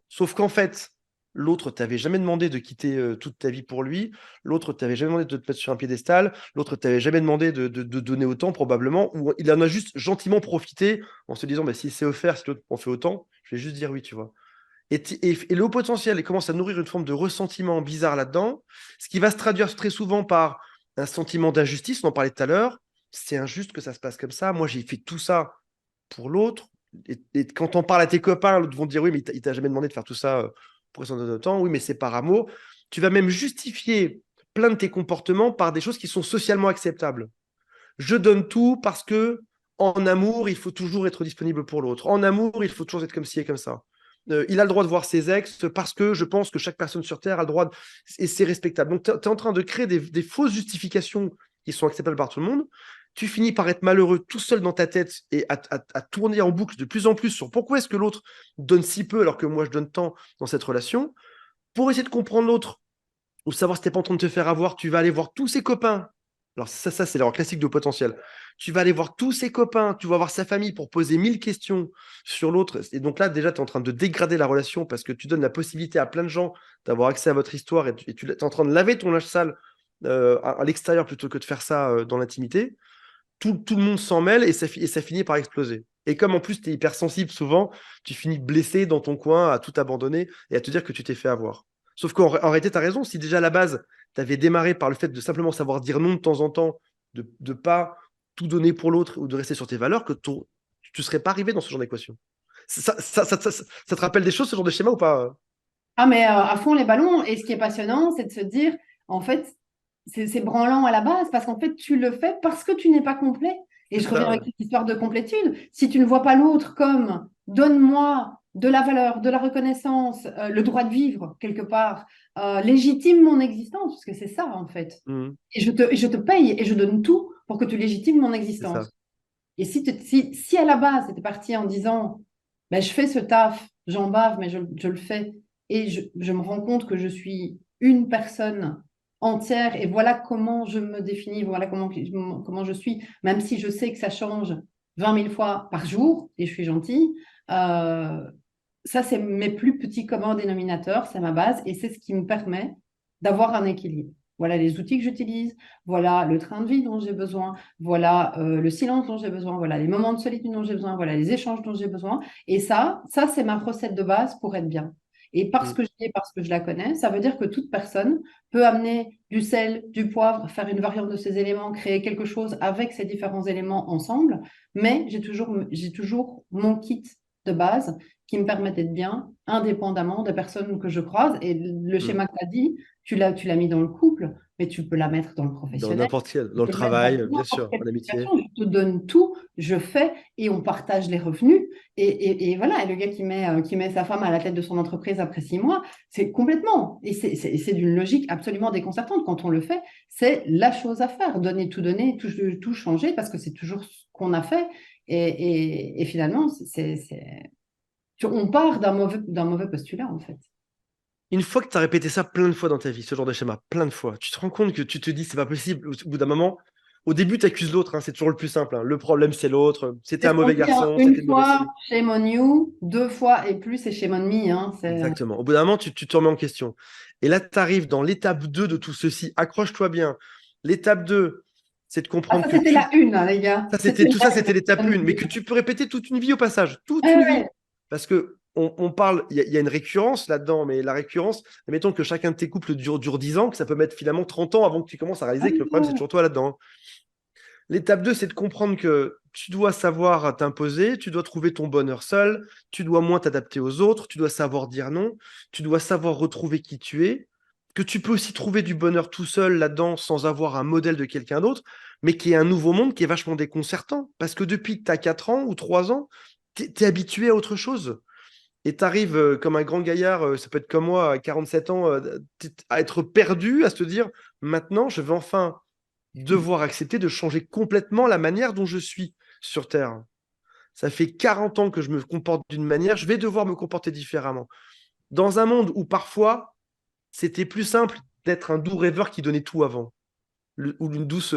Sauf qu'en fait, l'autre t'avait jamais demandé de quitter toute ta vie pour lui, l'autre t'avait jamais demandé de te mettre sur un piédestal, l'autre t'avait jamais demandé de donner autant probablement, ou il en a juste gentiment profité en se disant, bah, si c'est offert, si l'autre en fait autant, je vais juste dire oui, tu vois. Et le haut potentiel, il commence à nourrir une forme de ressentiment bizarre là-dedans, ce qui va se traduire très souvent par un sentiment d'injustice, on en parlait tout à l'heure, c'est injuste que ça se passe comme ça, moi j'ai fait tout ça pour l'autre, et quand on parle à tes copains, ils vont te dire oui, mais il t'a jamais demandé de faire tout ça pour son donner autant, oui, mais c'est par amour. Tu vas même justifier plein de tes comportements par des choses qui sont socialement acceptables. Je donne tout parce que en amour, il faut toujours être disponible pour l'autre. En amour, il faut toujours être comme ci et comme ça. Il a le droit de voir ses ex parce que je pense que chaque personne sur Terre a le droit et c'est respectable. Donc, tu es en train de créer des fausses justifications qui sont acceptables par tout le monde. Tu finis par être malheureux tout seul dans ta tête et à tourner en boucle de plus en plus sur pourquoi est-ce que l'autre donne si peu alors que moi je donne tant dans cette relation. Pour essayer de comprendre l'autre ou savoir si t'es pas en train de te faire avoir, tu vas aller voir tous ses copains. Alors ça c'est l'erreur classique de potentiel. Tu vas aller voir tous ses copains, tu vas voir sa famille pour poser 1000 questions sur l'autre. Et donc là, déjà, tu es en train de dégrader la relation parce que tu donnes la possibilité à plein de gens d'avoir accès à votre histoire et tu es en train de laver ton linge sale à l'extérieur plutôt que de faire ça dans l'intimité. Tout le monde s'en mêle et ça finit par exploser. Et comme en plus tu es hypersensible souvent, tu finis blessé dans ton coin à tout abandonner et à te dire que tu t'es fait avoir. Sauf qu'en réalité, tu as raison. Si déjà à la base, tu avais démarré par le fait de simplement savoir dire non de temps en temps, de ne pas tout donner pour l'autre ou de rester sur tes valeurs, que tu ne serais pas arrivé dans ce genre d'équation. Ça te rappelle des choses, ce genre de schéma ou pas? Ah, mais à fond les ballons. Et ce qui est passionnant, c'est de se dire, en fait, c'est branlant à la base, parce qu'en fait, tu le fais parce que tu n'es pas complet. Et C'est je reviens ça, avec ouais. cette histoire de complétude. Si tu ne vois pas l'autre comme donne-moi de la valeur, de la reconnaissance, le droit de vivre quelque part, légitime mon existence, parce que c'est ça, en fait. Mhm. Et je te paye et je donne tout pour que tu légitimes mon C'est ça. existence. Et si à la base, c'était parti en disant, ben, je fais ce taf, j'en bave, mais je le fais, et je me rends compte que je suis une personne entière, et voilà comment je me définis, voilà comment je suis, même si je sais que ça change 20 000 fois par jour, et je suis gentille, euh, ça, c'est mes plus petits communs dénominateurs, c'est ma base, et c'est ce qui me permet d'avoir un équilibre. Voilà les outils que j'utilise, voilà le train de vie dont j'ai besoin, voilà le silence dont j'ai besoin, voilà les moments de solitude dont j'ai besoin, voilà les échanges dont j'ai besoin. Et ça c'est ma recette de base pour être bien. Et parce Mhm. que parce que je la connais, ça veut dire que toute personne peut amener du sel, du poivre, faire une variante de ces éléments, créer quelque chose avec ces différents éléments ensemble. Mais j'ai toujours mon kit de base qui me permet d'être bien, indépendamment des personnes que je croise. Et le Mhm. schéma que tu as dit, tu l'as mis dans le couple, mais tu peux la mettre dans le Dans professionnel, n'importe quel, tu dans le peux le mettre dans travail, bien n'importe sûr, quelle en amitié. situation. Je te donne tout, je fais et on partage les revenus. Et voilà, et le gars qui met sa femme à la tête de son entreprise après 6 mois, c'est complètement. Et c'est d'une logique absolument déconcertante. Quand on le fait, c'est la chose à faire. Donner, tout changer, parce que c'est toujours ce qu'on a fait. Et finalement, on part d'un mauvais postulat, en fait. Une fois que tu as répété ça plein de fois dans ta vie, ce genre de schéma, plein de fois, tu te rends compte que tu te dis c'est pas possible. Au bout d'un moment, au début, tu accuses l'autre, hein, c'est toujours le plus simple, hein. Le problème, c'est l'autre. C'était C'est un ce qu'on mauvais dit, hein. garçon, Une c'était une mauvaise fois, fille. shame on you. 2 fois et plus, c'est shame on me, hein. Exactement. Au bout d'un moment, tu te remets en question. Et là, tu arrives dans l'étape 2 de tout ceci. Accroche-toi bien. L'étape 2, c'est de Ah, comprendre ça, que c'était la une, hein, les gars. C'était tout ça, la c'était l'étape une. 1, mais que tu peux répéter toute une vie au passage, toute une vie. Ouais, Parce que on parle, il y a une récurrence là-dedans, mais la récurrence, admettons que chacun de tes couples dure 10 ans, que ça peut mettre finalement 30 ans avant que tu commences à réaliser que le problème, c'est ouais. toujours toi là-dedans, hein. L'étape 2, c'est de comprendre que tu dois savoir t'imposer, tu dois trouver ton bonheur seul, tu dois moins t'adapter aux autres, tu dois savoir dire non, tu dois savoir retrouver qui tu es, que tu peux aussi trouver du bonheur tout seul là-dedans sans avoir un modèle de quelqu'un d'autre, mais qui est un nouveau monde qui est vachement déconcertant. Parce que depuis que tu as 4 ans ou 3 ans, tu es habitué à autre chose. Et tu arrives comme un grand gaillard, ça peut être comme moi, à 47 ans, à être perdu, à se dire, maintenant, je vais enfin devoir accepter de changer complètement la manière dont je suis sur Terre. Ça fait 40 ans que je me comporte d'une manière, je vais devoir me comporter différemment. Dans un monde où parfois, c'était plus simple d'être un doux rêveur qui donnait tout avant, ou une douce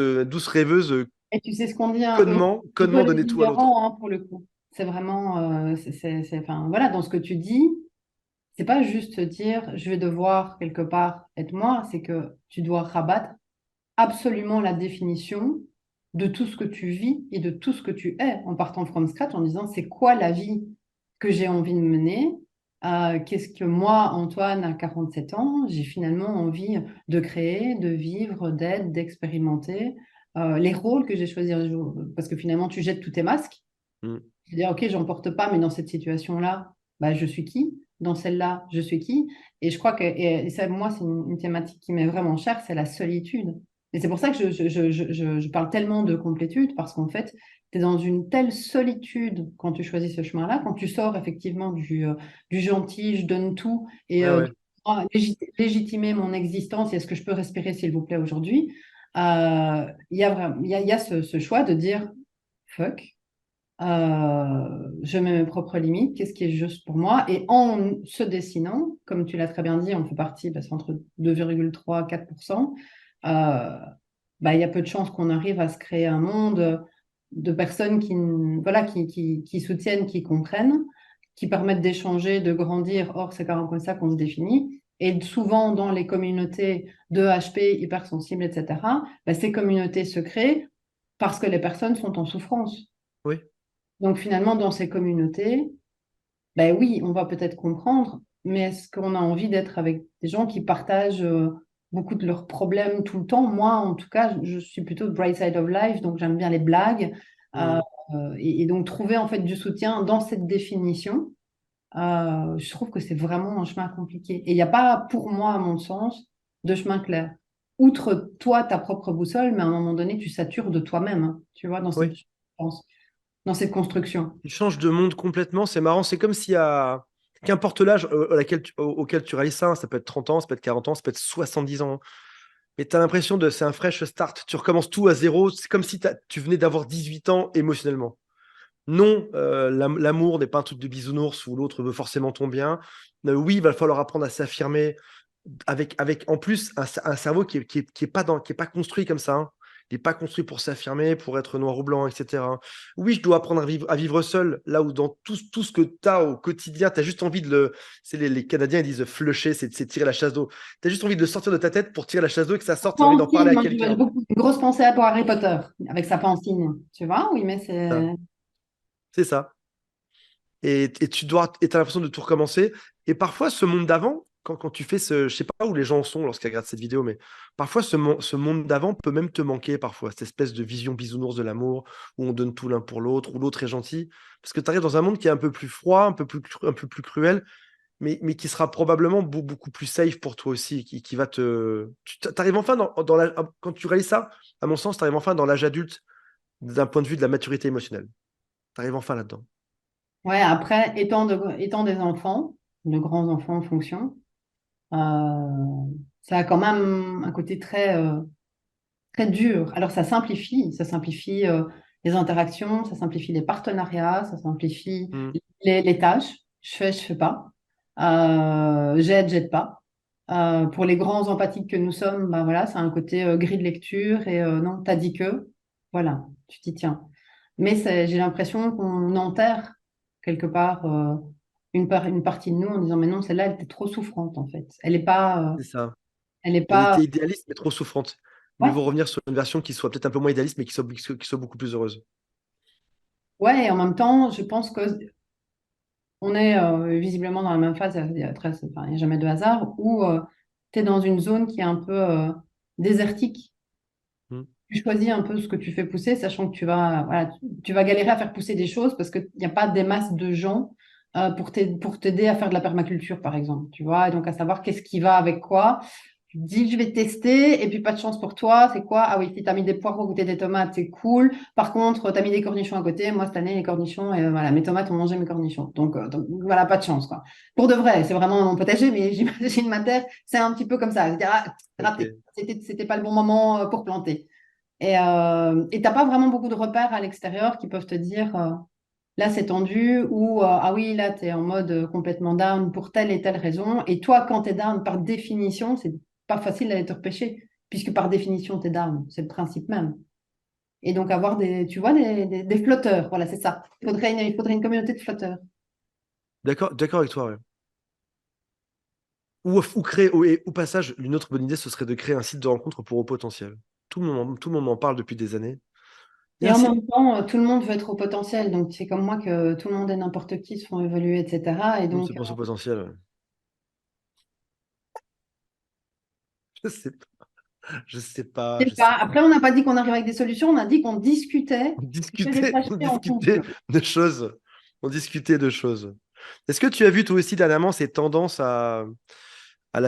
rêveuse Et tu sais ce qu'on dit, hein, connement les donnait tout à l'autre. ignorants, hein, pour le coup. C'est vraiment, enfin, voilà, dans ce que tu dis, c'est pas juste te dire, je vais devoir quelque part être moi, c'est que tu dois rabattre absolument la définition de tout ce que tu vis et de tout ce que tu es en partant from scratch, en disant c'est quoi la vie que j'ai envie de mener. Qu'est-ce que moi, Antoine, à 47 ans, j'ai finalement envie de créer, de vivre, d'être, d'expérimenter les rôles que j'ai choisis un jour. Parce que finalement, tu jettes tous tes masques. Mm. Tu dis, OK, j'en porte pas, mais dans cette situation-là, bah, je suis qui? Dans celle-là, je suis qui? Et je crois que, et ça, moi, c'est une thématique qui m'est vraiment chère, c'est la solitude. Et c'est pour ça que je parle tellement de complétude, parce qu'en fait, tu es dans une telle solitude quand tu choisis ce chemin-là, quand tu sors effectivement du gentil, je donne tout, et Ouais, ouais. légitimer mon existence, et est-ce que je peux respirer, s'il vous plaît, aujourd'hui? Il y a, il y a ce choix de dire, fuck. Je mets mes propres limites, qu'est-ce qui est juste pour moi? Et en se dessinant, comme tu l'as très bien dit, on fait partie, c'est entre 2,3 et 4%, il y a peu de chances qu'on arrive à se créer un monde de personnes voilà, qui soutiennent, qui comprennent, qui permettent d'échanger, de grandir. Or, c'est quand même comme ça qu'on se définit. Et souvent, dans les communautés de HP hypersensibles, etc., ces communautés se créent parce que les personnes sont en souffrance. Oui, Donc finalement, dans ces communautés, ben oui, on va peut-être comprendre, mais est-ce qu'on a envie d'être avec des gens qui partagent beaucoup de leurs problèmes tout le temps? Moi, en tout cas, je suis plutôt bright side of life, donc j'aime bien les blagues. Euh, mm. et donc trouver en fait du soutien dans cette définition, je trouve que c'est vraiment un chemin compliqué. Et il n'y a pas, pour moi, à mon sens, de chemin clair. Outre toi, ta propre boussole, mais à un moment donné, tu satures de toi-même, hein, tu vois, Oui. je pense, dans cette construction. Tu changes de monde complètement, c'est marrant. C'est comme s'il y a, qu'importe l'âge auquel tu réalises ça, hein, ça peut être 30 ans, ça peut être 40 ans, ça peut être 70 ans. Mais tu as l'impression de, c'est un fresh start. Tu recommences tout à zéro. C'est comme si tu venais d'avoir 18 ans émotionnellement. Non, l'amour n'est pas un truc de bisounours où l'autre veut forcément ton bien. Oui, il va falloir apprendre à s'affirmer avec en plus un cerveau qui est pas construit comme ça, hein. Il n'est pas construit pour s'affirmer, pour être noir ou blanc, etc. Oui, je dois apprendre à vivre seul, là où dans tout ce que tu as au quotidien, tu as juste envie de le. C'est les Canadiens, ils disent flusher, c'est tirer la chasse d'eau. Tu as juste envie de le sortir de ta tête pour tirer la chasse d'eau et que ça sorte, tu as envie d'en parler Pantine, à moi j'ai quelqu'un. beaucoup une grosse pensée pour Harry Potter avec sa Pantine, tu vois? Oui, mais Ça, c'est c'est ça. Et tu dois, et t'as l'impression de tout recommencer. Et parfois, ce monde d'avant, quand tu fais ce, je sais pas où les gens sont lorsqu'ils regardent cette vidéo, mais parfois ce monde d'avant peut même te manquer parfois, cette espèce de vision bisounours de l'amour où on donne tout l'un pour l'autre, où l'autre est gentil, parce que tu arrives dans un monde qui est un peu plus froid, un peu plus cruel, mais qui sera probablement beaucoup plus safe pour toi aussi, qui va te, tu arrives enfin quand tu réalises ça, à mon sens, tu arrives enfin dans l'âge adulte d'un point de vue de la maturité émotionnelle. Tu arrives enfin là-dedans. ouais, après, étant des enfants, de grands enfants en fonction, ça a quand même un côté très dur. Alors ça simplifie les interactions, ça simplifie les partenariats, ça simplifie Mm. les tâches. Je fais pas. J'aide pas. Pour les grands empathiques que nous sommes, bah voilà, c'est un côté grille de lecture et non, t'as dit que, voilà, tu t'y tiens. Mais j'ai l'impression qu'on enterre quelque part une partie de nous en disant, mais non, celle-là, elle était trop souffrante en fait. C'est ça. Elle est Elle pas, était idéaliste, mais trop souffrante. Mieux ouais, vaut revenir sur une version qui soit peut-être un peu moins idéaliste, mais qui soit beaucoup plus heureuse. ouais, et en même temps, je pense que on est visiblement dans la même phase, enfin, il n'y a jamais de hasard, où tu es dans une zone qui est un peu désertique. Mm. Tu choisis un peu ce que tu fais pousser, sachant que voilà, tu vas galérer à faire pousser des choses parce qu'il n'y a pas des masses de gens pour t'aider à faire de la permaculture, par exemple. Tu vois, et donc à savoir qu'est-ce qui va avec quoi. Tu te dis, je vais tester, et puis pas de chance pour toi, c'est quoi? Ah oui, si tu as mis des poireaux à côté des tomates, c'est cool. Par contre, tu as mis des cornichons à côté. Moi, cette année, les cornichons, et voilà, mes tomates ont mangé mes cornichons. Donc, voilà, pas de chance, quoi. Pour de vrai, c'est vraiment mon potager, mais j'imagine ma terre, c'est un petit peu comme ça. C'est-à-dire, ah, raté. Ok. C'était pas le bon moment pour planter. Et t'as pas vraiment beaucoup de repères à l'extérieur qui peuvent te dire là c'est tendu ou ah oui là tu es en mode complètement down pour telle et telle raison. Et toi quand tu es down par définition, c'est pas facile d'aller te repêcher puisque par définition tu es down, c'est le principe même. Et donc avoir tu vois, des flotteurs, voilà c'est ça. Il faudrait une communauté de flotteurs. D'accord avec toi, ouais. Ou créer, et au passage, une autre bonne idée, ce serait de créer un site de rencontre pour hauts potentiels. Tout le monde en parle depuis des années. Il y a Et un en site. même temps, tout le monde veut être au potentiel. Donc, c'est comme moi que tout le monde et n'importe qui se font évoluer, etc. Et Tout le monde se donc, pense au potentiel, ouais. Je sais pas, je sais pas, je sais je pas. sais pas. Après, on n'a pas dit qu'on arrive avec des solutions, on a dit qu'on discutait. On Tu fais des discutait, on HP en discutait couple. de choses. On discutait de choses. Est-ce que tu as vu toi aussi dernièrement ces tendances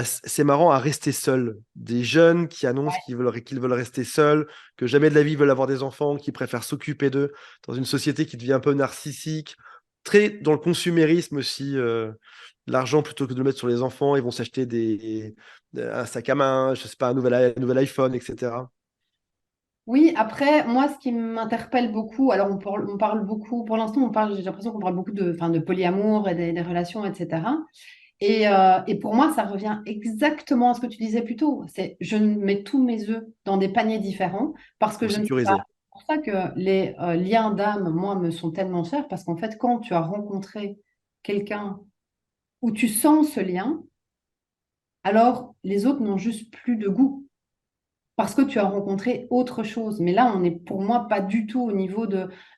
c'est marrant, à rester seul? Des jeunes qui annoncent qu'ils veulent rester seuls, que jamais de la vie ils veulent avoir des enfants, qui préfèrent s'occuper d'eux, dans une société qui devient un peu narcissique, très dans le consumérisme aussi. L'argent plutôt que de le mettre sur les enfants, ils vont s'acheter un sac à main, je sais pas, un nouvel iPhone, etc. Oui, après, moi, ce qui m'interpelle beaucoup, alors on parle beaucoup, pour l'instant, j'ai l'impression qu'on parle beaucoup enfin, de polyamour et des relations, etc. Et pour moi, ça revient exactement à ce que tu disais plus tôt. C'est je mets tous mes œufs dans des paniers différents parce que Pour je ne sais pas. sécuriser. C'est pour ça que les liens d'âme, moi, me sont tellement chers parce qu'en fait, quand tu as rencontré quelqu'un où tu sens ce lien, alors les autres n'ont juste plus de goût parce que tu as rencontré autre chose. Mais là, on n'est pour moi pas du tout au niveau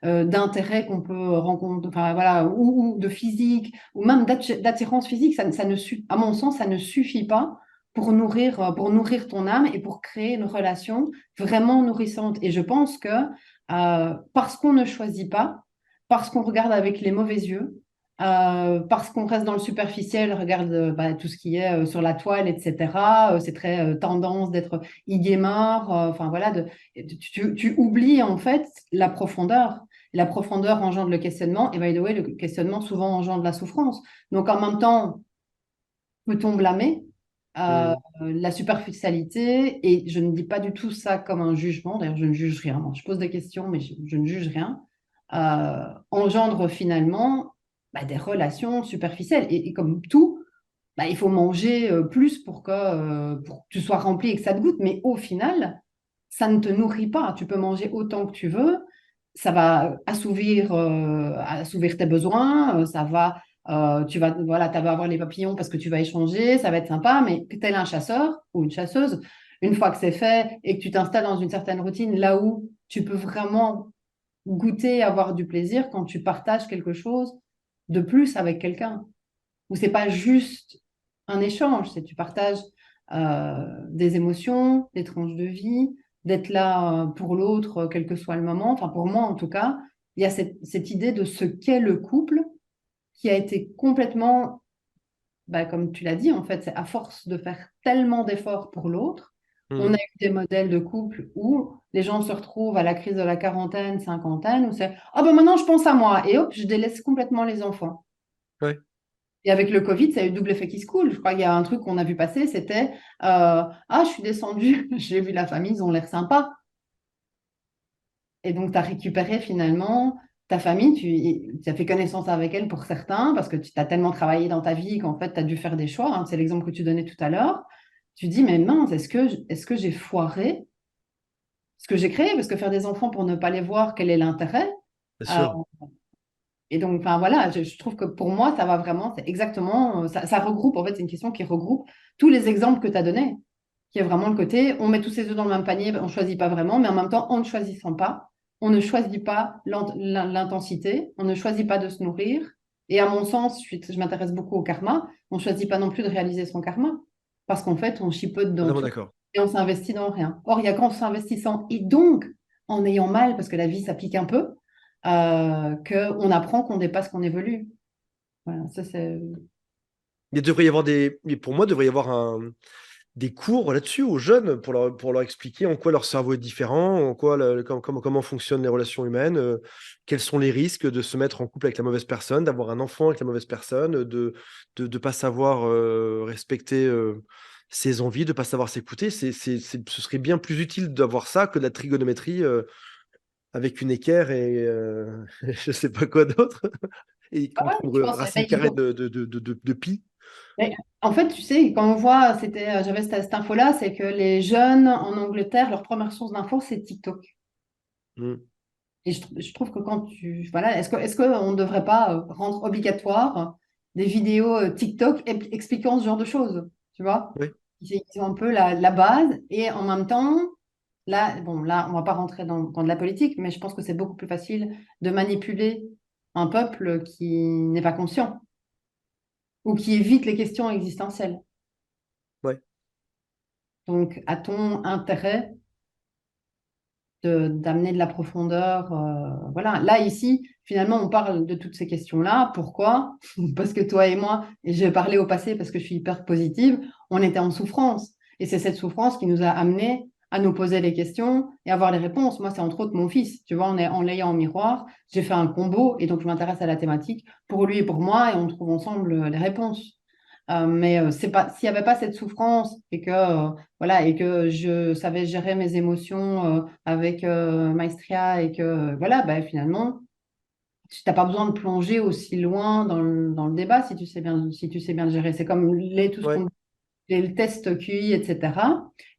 d'intérêt qu'on peut rencontrer, enfin, voilà, ou de physique, ou même d'attirance physique. À mon sens, ça ne suffit pas pour nourrir ton âme et pour créer une relation vraiment nourrissante. Et je pense que parce qu'on ne choisit pas, parce qu'on regarde avec les mauvais yeux, parce qu'on reste dans le superficiel, regarde bah, tout ce qui est sur la toile, etc. C'est très tendance d'être Idémar, enfin voilà, tu oublies en fait la profondeur. La profondeur engendre le questionnement, et by the way, le questionnement souvent engendre la souffrance. Donc en même temps, peut-on blâmer Hmm. la superficialité? Et je ne dis pas du tout ça comme un jugement, d'ailleurs je ne juge rien. Moi, je pose des questions, mais je ne juge rien. Engendre finalement bah, des relations superficielles. Et comme tout, bah, il faut manger plus pour que tu sois rempli et que ça te goûte. Mais au final, ça ne te nourrit pas. Tu peux manger autant que tu veux. Ça va assouvir tes besoins. Voilà, tu vas avoir les papillons parce que tu vas échanger. Ça va être sympa. Mais tel un chasseur ou une chasseuse, une fois que c'est fait et que tu t'installes dans une certaine routine, là où tu peux vraiment goûter, avoir du plaisir quand tu partages quelque chose de plus avec quelqu'un où c'est pas juste un échange, c'est tu partages des émotions, des tranches de vie, d'être là pour l'autre, quel que soit le moment. Enfin, pour moi, en tout cas, il y a cette idée de ce qu'est le couple qui a été complètement, bah, comme tu l'as dit, en fait, c'est à force de faire tellement d'efforts pour l'autre, on a Hmm. eu des modèles de couple où les gens se retrouvent à la crise de la quarantaine, cinquantaine, où c'est ah ben maintenant je pense à moi et hop, je délaisse complètement les enfants. Ouais. Et avec le Covid, ça a eu le double effet qui se coule. Je crois qu'il y a un truc qu'on a vu passer, c'était ah, je suis descendue, j'ai vu la famille, ils ont l'air sympas. Et donc, tu as récupéré finalement ta famille, tu as fait connaissance avec elle pour certains, parce que tu as tellement travaillé dans ta vie qu'en fait, tu as dû faire des choix, hein. C'est l'exemple que tu donnais tout à l'heure. Tu dis, mais mince, est-ce que j'ai foiré ce que j'ai créé? Parce que faire des enfants pour ne pas les voir, quel est l'intérêt? Bien Euh, sûr. Et donc, enfin voilà, je trouve que pour moi, ça va vraiment, c'est exactement, ça regroupe, en fait, c'est une question qui regroupe tous les exemples que tu as donnés, qui est vraiment le côté, on met tous ses œufs dans le même panier, on ne choisit pas vraiment, mais en même temps, en ne choisissant pas, on ne choisit pas l'intensité, on ne choisit pas de se nourrir. Et à mon sens, je m'intéresse beaucoup au karma, on ne choisit pas non plus de réaliser son karma, parce qu'en fait, on chipote dans Totalement tout d'accord. et on s'investit dans rien. Or, il y a qu'en s'investissant et donc en ayant mal, parce que la vie, ça pique un peu, qu'on apprend, qu'on dépasse, qu'on évolue. Voilà, ça c'est. Il devrait y avoir mais pour moi, il devrait y avoir des cours là-dessus aux jeunes pour leur expliquer en quoi leur cerveau est différent, en quoi comment fonctionnent les relations humaines, quels sont les risques de se mettre en couple avec la mauvaise personne, d'avoir un enfant avec la mauvaise personne, de pas savoir respecter. ses envies, de ne pas savoir s'écouter. Ce serait bien plus utile d'avoir ça que de la trigonométrie avec une équerre et je ne sais pas quoi d'autre. Et Ah ouais, pour je pense, racine carrée de pi. mais en fait, tu sais, quand on voit, j'avais cette info-là, c'est que les jeunes en Angleterre, leur première source d'info, c'est TikTok. Mm. Et je trouve que voilà, est-ce qu'on ne devrait pas rendre obligatoire des vidéos TikTok expliquant ce genre de choses, tu vois? Oui, Ils ont un peu la base et en même temps, là, bon, là, on va pas rentrer dans de la politique, mais je pense que c'est beaucoup plus facile de manipuler un peuple qui n'est pas conscient ou qui évite les questions existentielles. ouais. Donc, a-t-on intérêt d'amener de la profondeur. Voilà. Là, ici, finalement, on parle de toutes ces questions-là. Pourquoi? Parce que toi et moi, et j'ai parlé au passé parce que je suis hyper positive, on était en souffrance. Et c'est cette souffrance qui nous a amenés à nous poser les questions et avoir les réponses. Moi, c'est entre autres mon fils. Tu vois, en l'ayant en miroir, j'ai fait un combo et donc je m'intéresse à la thématique pour lui et pour moi et on trouve ensemble les réponses. Mais c'est pas, s'il n'y avait pas cette souffrance et que voilà et que je savais gérer mes émotions avec Maestria et que voilà, ben, finalement, tu n'as pas besoin de plonger aussi loin dans le débat si tu sais bien le gérer. C'est comme tout ce Ouais. qu'on les tests QI, etc.,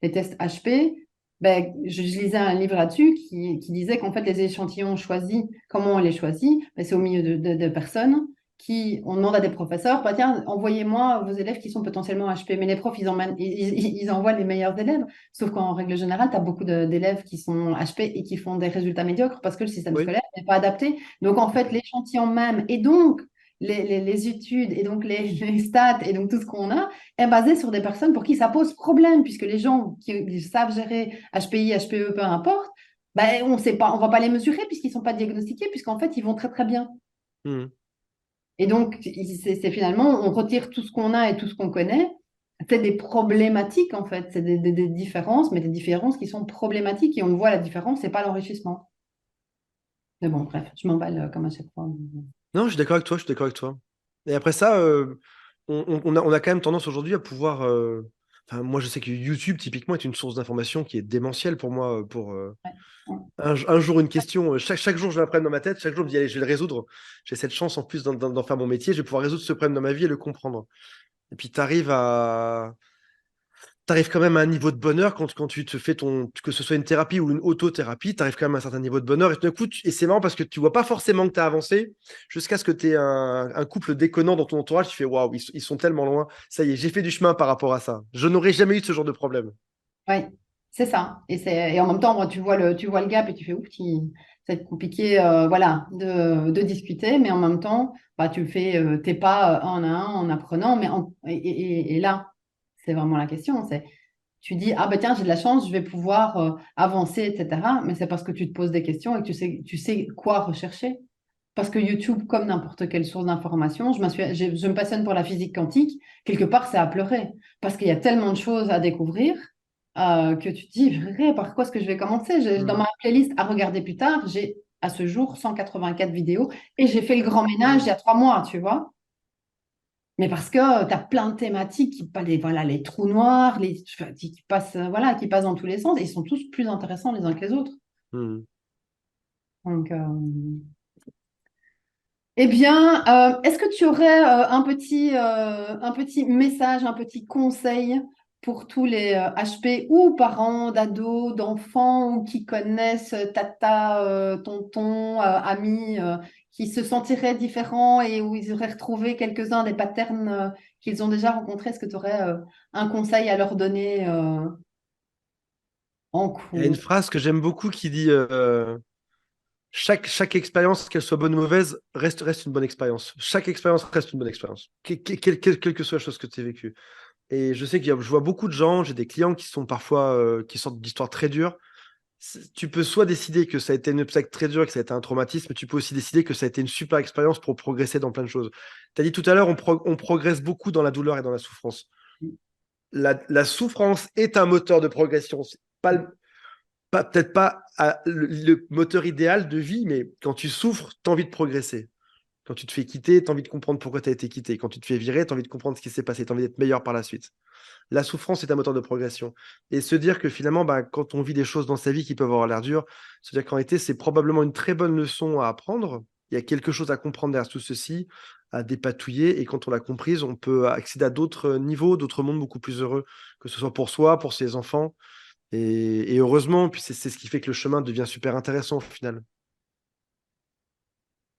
les tests HP. Ben, je lisais un livre là-dessus qui disait qu'en fait, les échantillons choisis, comment on les choisit? Ben, c'est au milieu de personnes qui, on demande à des professeurs, bah, tiens, envoyez-moi vos élèves qui sont potentiellement HP. Mais les profs, ils envoient les meilleurs élèves. Sauf qu'en règle générale, tu as beaucoup d'élèves qui sont HP et qui font des résultats médiocres parce que le système Oui. scolaire n'est pas adapté. Donc, en fait, l'échantillon même, et donc les études, et donc les stats, et donc tout ce qu'on a, est basé sur des personnes pour qui ça pose problème, puisque les gens qui savent gérer HPI, HPE, peu importe, ben, on sait pas, on va pas les mesurer puisqu'ils sont pas diagnostiqués, puisqu'en fait, ils vont très très bien. Mm. Et donc, c'est finalement, on retire tout ce qu'on a et tout ce qu'on connaît. C'est des problématiques, en fait. C'est des différences, mais des différences qui sont problématiques. Et on voit la différence, c'est pas l'enrichissement. Mais bon, bref, je m'emballe comme à chaque fois. Non, je suis d'accord avec toi, je suis d'accord avec toi. Et après ça, on a quand même tendance aujourd'hui à pouvoir. Enfin, moi, je sais que YouTube, typiquement, est une source d'information qui est démentielle pour moi. Pour Ouais. un jour, une question, chaque jour, je vais un problème dans ma tête, chaque jour, je me dis, allez, je vais le résoudre. J'ai cette chance en plus d'en faire mon métier, je vais pouvoir résoudre ce problème dans ma vie et le comprendre. Et puis, t'arrives quand même à un niveau de bonheur quand tu te fais que ce soit une thérapie ou une autothérapie, t'arrives quand même à un certain niveau de bonheur. Et tout d'un coup, et c'est marrant parce que tu vois pas forcément que tu as avancé jusqu'à ce que tu aies un couple déconnant dans ton entourage. Tu fais waouh, ils sont tellement loin. Ça y est, j'ai fait du chemin par rapport à ça. Je n'aurais jamais eu ce genre de problème. Oui, c'est ça. Et en même temps, moi, tu vois le gap et tu fais ouf, ça va être compliqué voilà, de discuter, mais en même temps, bah, tu fais tes pas un à un en apprenant. Et là, c'est vraiment la question. Tu dis, ah ben tiens, j'ai de la chance, je vais pouvoir avancer, etc. Mais c'est parce que tu te poses des questions et que tu sais quoi rechercher. Parce que YouTube, comme n'importe quelle source d'information, je me passionne pour la physique quantique. Quelque part, c'est à pleurer. Parce qu'il y a tellement de choses à découvrir que tu te dis, vrai, par quoi est-ce que je vais commencer? Dans Hmm. ma playlist à regarder plus tard, j'ai à ce jour 184 vidéos et j'ai fait le grand ménage il y Ouais. a 3 mois, tu vois. Mais parce que tu as plein de thématiques voilà, les trous noirs, qui passent, voilà, qui passent dans tous les sens et ils sont tous plus intéressants les uns que les autres. Hmm. Donc, eh bien, est-ce que tu aurais un petit message, un petit conseil pour tous les HP ou parents d'ados, d'enfants ou qui connaissent tata, tonton, amis, qui se sentiraient différents et où ils auraient retrouvé quelques-uns des patterns qu'ils ont déjà rencontrés? Est-ce que tu aurais un conseil à leur donner en Il y a une cours? phrase que j'aime beaucoup qui dit chaque expérience, qu'elle soit bonne ou mauvaise, reste une bonne expérience. Chaque expérience reste une bonne expérience, quelle que soit la chose que tu as vécue. Et je sais je vois beaucoup de gens, j'ai des clients qui sont parfois qui sortent d'histoires très dures. Tu peux soit décider que ça a été une obstacle très dur, que ça a été un traumatisme, mais tu peux aussi décider que ça a été une super expérience pour progresser dans plein de choses. Tu as dit tout à l'heure, on progresse beaucoup dans la douleur et dans la souffrance. La souffrance est un moteur de progression. C'est peut-être pas le moteur idéal de vie, mais quand tu souffres, tu as envie de progresser. Quand tu te fais quitter, tu as envie de comprendre pourquoi tu as été quitté. Quand tu te fais virer, tu as envie de comprendre ce qui s'est passé. Tu as envie d'être meilleur par la suite. La souffrance est un moteur de progression. Et se dire que finalement, bah, quand on vit des choses dans sa vie qui peuvent avoir l'air dures, se dire qu'en réalité, c'est probablement une très bonne leçon à apprendre. Il y a quelque chose à comprendre derrière tout ceci, à dépatouiller. Et quand on l'a comprise, on peut accéder à d'autres niveaux, d'autres mondes beaucoup plus heureux, que ce soit pour soi, pour ses enfants. Et heureusement, puis c'est ce qui fait que le chemin devient super intéressant au final.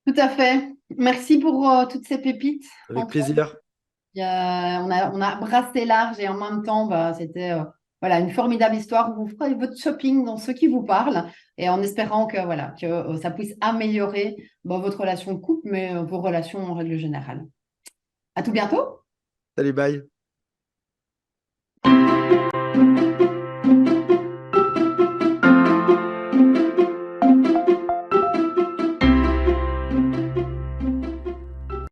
Tout à fait. Merci pour toutes ces pépites, Avec Antoine. plaisir. On a brassé large et en même temps, bah, c'était voilà, une formidable histoire. Vous ferez votre shopping dans ce qui vous parle et en espérant que, voilà, que ça puisse améliorer bah, votre relation de couple, mais vos relations en règle générale. À tout bientôt. Salut, bye.